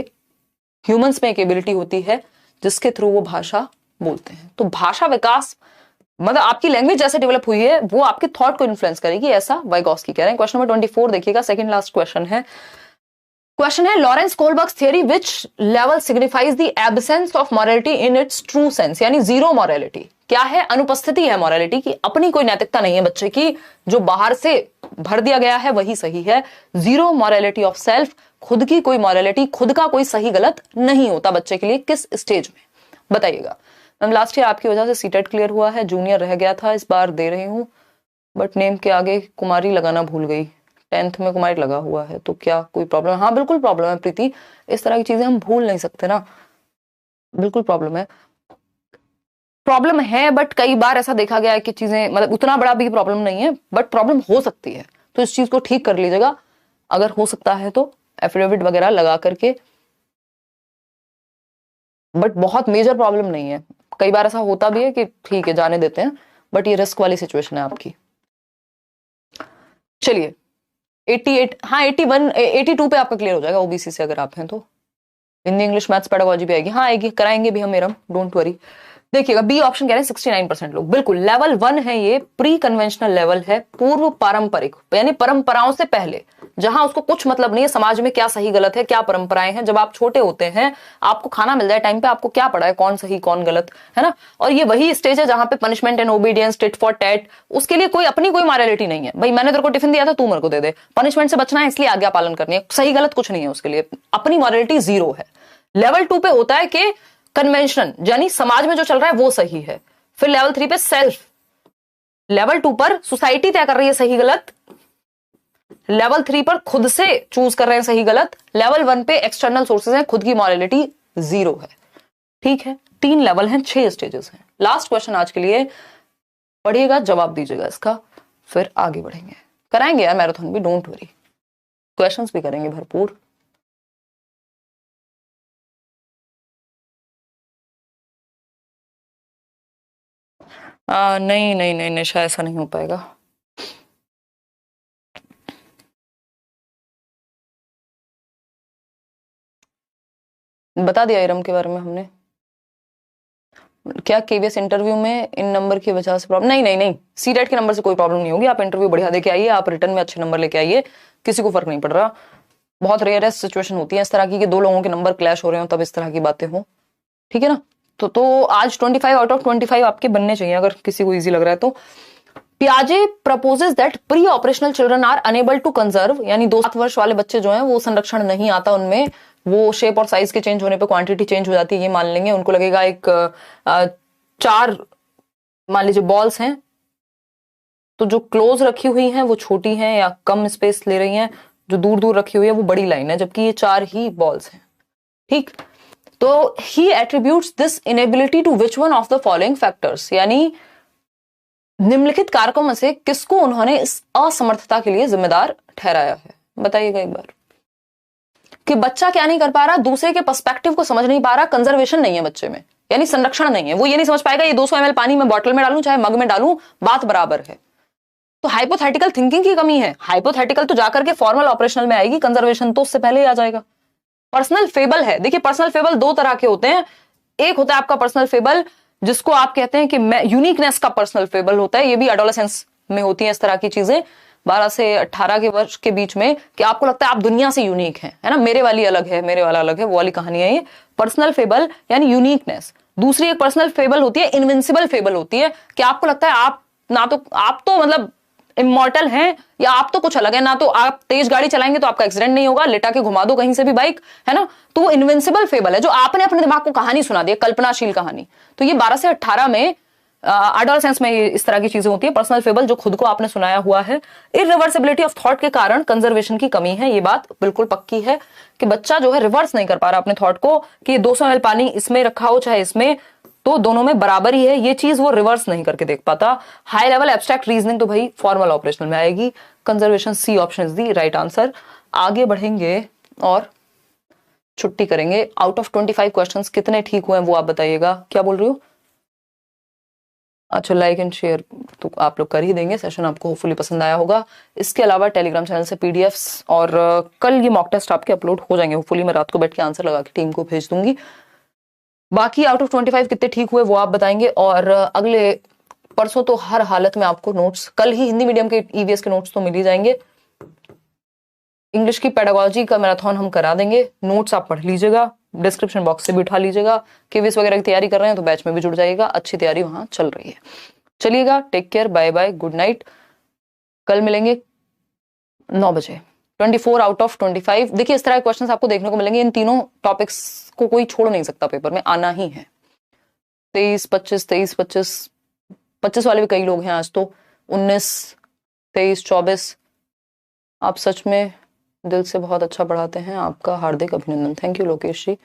ह्यूमंस में एक एबिलिटी होती है जिसके थ्रू वो भाषा बोलते हैं। तो भाषा विकास मतलब आपकी लैंग्वेज जैसे डेवलप हुई है वो आपके थॉट को इन्फ्लुएंस करेगी, ऐसा वाइगोस्की कह रहे हैं। क्वेश्चन नंबर 24 देखिएगा, सेकंड लास्ट क्वेश्चन है। क्वेश्चन है Lawrence Kohlberg's theory which level signifies the absence of morality in its true sense, यानी जीरो मॉरलिटी क्या है, अनुपस्थिति है मॉरलिटी की, अपनी कोई नैतिकता नहीं है बच्चे की, जो बाहर से भर दिया गया है वही सही है, जीरो मॉरलिटी ऑफ सेल्फ, खुद की कोई मॉरलिटी, खुद का कोई सही गलत नहीं होता बच्चे के लिए, किस स्टेज में बताइएगा। मैम लास्ट ईयर आपकी वजह से सीटेट क्लियर हुआ है, जूनियर रह गया था, इस बार दे रही हूँ बट नेम के आगे कुमारी लगाना भूल गई, 10th में कुमारी लगा हुआ है, तो क्या कोई प्रॉब्लम है? हाँ बिल्कुल प्रॉब्लम है प्रीति, इस तरह की चीजें हम भूल नहीं सकते ना, बिल्कुल प्रॉब्लम है बट कई बार ऐसा देखा गया है कि चीजें मतलब उतना बड़ा भी प्रॉब्लम नहीं है बट प्रॉब्लम हो सकती है, तो इस चीज को ठीक कर लीजिएगा, अगर हो सकता है तो एफिडेविट वगैरह लगा करके, बट बहुत मेजर प्रॉब्लम नहीं है, कई बार ऐसा होता भी है कि ठीक है जाने देते हैं, बट ये रिस्क वाली सिचुएशन है आपकी। चलिए 88, हाँ 81, 82 पे आपका क्लियर हो जाएगा ओबीसी से अगर आप हैं तो, हिंदी इंग्लिश मैथ्स पेडागोजी भी आएगी, हाँ आएगी, कराएंगे भी हम मेरम, डोंट वरी। देखिएगा बी ऑप्शन कह रहे हैं 69% लोग, बिल्कुल लेवल 1 है, ये प्री कन्वेंशनल लेवल है, पूर्व पारंपरिक यानी परंपराओं से पहले, जहां उसको कुछ मतलब नहीं है समाज में क्या सही गलत है, क्या परंपराएं हैं, जब आप छोटे होते हैं आपको खाना मिल जाए टाइम पे, आपको क्या पड़ा है कौन सही कौन गलत है ना, और ये वही स्टेज है जहां पे punishment and obedience, tit for TET, उसके लिए कोई अपनी कोई मॉरलिटी नहीं है, भाई मैंने तेरे को टिफिन दिया था तू मेरे को दे दे, पनिशमेंट से बचना है इसलिए आज्ञा पालन करनी है, सही गलत कुछ नहीं है उसके लिए, अपनी मॉरलिटी जीरो है। लेवल 2 पे होता है कि कन्वेंशन यानी समाज में जो चल रहा है वो सही है, फिर लेवल 3 पे सेल्फ, लेवल 2 पर सोसाइटी तय कर रही है सही गलत, लेवल 3 पर खुद से चूज कर रहे हैं सही गलत, लेवल 1 पे एक्सटर्नल सोर्सेज हैं, खुद की मॉरलिटी जीरो है। ठीक है, 3 लेवल हैं, 6 स्टेजेस हैं। लास्ट क्वेश्चन आज के लिए पढ़िएगा, जवाब दीजिएगा इसका, फिर आगे बढ़ेंगे, कराएंगे यार मैराथन भी, डोंट वरी, क्वेश्चंस भी करेंगे भरपूर। नहीं नहीं नहीं नहीं शायद ऐसा नहीं हो पाएगा, बता दिया इरम के बारे में हमने, क्या केवीएस इंटरव्यू में इन नंबर की वजह से प्रॉब्लम, नहीं नहीं नहीं, सीटेट के नंबर से कोई प्रॉब्लम नहीं होगी, आप इंटरव्यू बढ़िया देके आइए, आप रिटर्न में अच्छे नंबर लेके आइए, किसी को फर्क नहीं पड़ रहा, बहुत रेयरेस्ट सिचुएशन होती है इस तरह की कि 2 लोगों के नंबर क्लैश हो रहे हो तब इस तरह की बातें हो, ठीक है ना। तो आज 25 आउट ऑफ 25 आपके बनने चाहिए अगर किसी को इजी लग रहा है तो। पियाजे proposes that pre operational children are unable to conserve, यानी 2-7 वर्ष वाले बच्चे जो हैं वो संरक्षण नहीं आता उनमें, वो शेप और साइज के चेंज होने पे क्वांटिटी चेंज हो जाती है, ये मान लेंगे, उनको लगेगा एक 4 मान लीजिए बॉल्स हैं, तो जो क्लोज रखी हुई हैं वो छोटी हैं या कम स्पेस ले रही हैं, जो दूर दूर रखी हुई है वो बड़ी लाइन है, जबकि ये 4 ही बॉल्स हैं। ठीक, तो he attributes this inability to which one of the following factors, यानी निम्नलिखित कारकों में से किसको उन्होंने इस असमर्थता के लिए जिम्मेदार ठहराया है, बताइएगा एक बार। कि बच्चा क्या नहीं कर पा रहा, दूसरे के पर्सपेक्टिव को समझ नहीं पा रहा, कंजर्वेशन नहीं है बच्चे में, यानी संरक्षण नहीं है, वो ये नहीं समझ पाएगा ये 200 ml पानी में बॉटल में डालूं चाहे मग में डालूं बात बराबर है, तो हाइपोथेटिकल थिंकिंग की कमी है, हाइपोथेटिकल तो जाकर के फॉर्मल ऑपरेशनल में आएगी, कंजर्वेशन तो उससे पहले ही आ जाएगा। पर्सनल फेबल है, देखिए पर्सनल फेबल 2 तरह के होते हैं, एक होता है आपका पर्सनल फेबल जिसको आप कहते हैं कि यूनिकनेस का पर्सनल फेबल होता है, ये भी एडोलेसेंस में होती है इस तरह की चीजें, 12 से 18 के वर्ष के बीच में, कि आपको लगता है आप दुनिया से यूनिक हैं, है ना, मेरे वाली अलग है, मेरे वाला अलग है, वो वाली कहानी है ये पर्सनल फेबल यानी यूनिकनेस। दूसरी एक पर्सनल फेबल होती है इनविंसिबल फेबल होती है, कि आपको लगता है आप तो मतलब इमॉर्टल हैं, या आप तो कुछ अलग है, ना तो आप तेज गाड़ी चलाएंगे तो आपका एक्सीडेंट नहीं होगा, लेटा के घुमा दो कहीं से भी बाइक, है ना, तो वो इनविंसिबल फेबल है, जो आपने अपने दिमाग को कहानी सुना दी, कल्पनाशील कहानी। तो ये 12 से 18 में एडोलेसेंस में इस तरह की चीजें होती है, पर्सनल फेबल जो खुद को आपने सुनाया हुआ है। इरिवर्सिबिलिटी ऑफ थॉट के कारण कंजर्वेशन की कमी है, ये बात बिल्कुल पक्की है कि बच्चा जो है रिवर्स नहीं कर पा रहा अपने थॉट को, कि 200 ml पानी इसमें रखा हो चाहे इसमें, तो दोनों में बराबर ही है, ये चीज वो रिवर्स नहीं करके देख पाता। हाई लेवल एब्स्ट्रैक्ट रीजनिंग तो भाई फॉर्मल ऑपरेशनल में आएगी, conservation C option is the right answer. आगे बढ़ेंगे और छुट्टी करेंगे। आउट ऑफ 25 क्वेश्चंस कितने ठीक हुए हैं वो आप बताइएगा, क्या बोल रही हो? अच्छा, लाइक एंड शेयर तो आप लोग कर ही देंगे, सेशन आपको होपफुली पसंद आया होगा। इसके अलावा टेलीग्राम चैनल से पीडीएफ्स और कल ये मॉक टेस्ट आपके अपलोड हो जाएंगे, होपफुली मैं रात को बैठ के आंसर लगा के टीम को भेज दूंगी। बाकी आउट ऑफ 25 कितने ठीक हुए वो आप बताएंगे, और अगले परसों तो हर हालत में आपको नोट्स, कल ही हिंदी मीडियम के ईवीएस के नोट्स तो मिल ही जाएंगे। इंग्लिश की पेडागोजी का मैराथन हम करा देंगे, नोट्स आप पढ़ लीजिएगा, डिस्क्रिप्शन बॉक्स से भी उठा लीजिएगा। केवीएस वगैरह की तैयारी कर रहे हैं तो बैच में भी जुड़ जाइएगा, अच्छी तैयारी वहां चल रही है। चलिएगा, take care, bye bye, good night. कल मिलेंगे 9 बजे। 24 आउट ऑफ 25। देखिए इस तरह के क्वेश्चंस आपको देखने को मिलेंगे, इन तीनों टॉपिक्स को कोई छोड़ नहीं सकता, पेपर में आना ही है। 23, 25, 23, 25, 25 वाले भी कई लोग हैं आज तो, 19, 23, 24। आप सच में दिल से बहुत अच्छा पढ़ाते हैं, आपका हार्दिक अभिनंदन। थैंक यू लोकेश जी।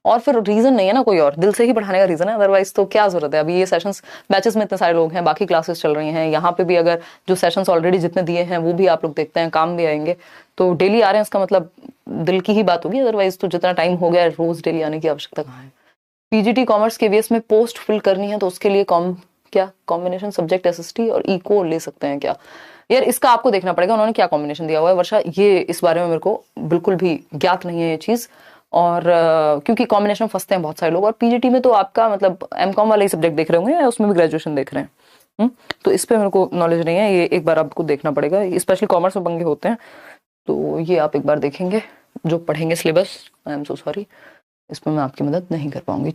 और फिर रीजन नहीं है ना कोई और, दिल से ही पढ़ाने का रीजन है, अदरवाइज तो क्या जरूरत है। अभी ये सेशंस बैचेस में इतने सारे लोग हैं, बाकी क्लासेस चल रही हैं, यहाँ पे भी अगर जो सेशंस ऑलरेडी जितने दिए हैं वो भी आप लोग देखते हैं, काम भी आएंगे, तो डेली आ रहे हैं इसका मतलब दिल की ही बात होगी। अदरवाइज तो जितना टाइम हो गया रोज डेली आने की आवश्यकता कहाँ है। पीजीटी कॉमर्स केवीएस में पोस्ट फिल करनी है तो उसके लिए क्या कॉम्बिनेशन सब्जेक्ट एसएसटी और इको ले सकते हैं क्या? यार इसका आपको देखना पड़ेगा उन्होंने क्या कॉम्बिनेशन दिया हुआ है वर्षा, ये इस बारे में मेरे को बिल्कुल भी ज्ञात नहीं है ये चीज। और क्योंकि कॉम्बिनेशन फंसते हैं बहुत सारे लोग, और पीजीटी में तो आपका मतलब एमकॉम वाले ही सब्जेक्ट देख रहे होंगे या उसमें भी ग्रेजुएशन देख रहे हैं। तो इस पे मेरे को नॉलेज नहीं है, ये एक बार आपको देखना पड़ेगा, स्पेशली कॉमर्स में पंगे होते हैं, तो ये आप एक बार देखेंगे जो पढ़ेंगे syllabus. I am so sorry, इसमें मैं आपकी मदद नहीं कर पाऊंगी।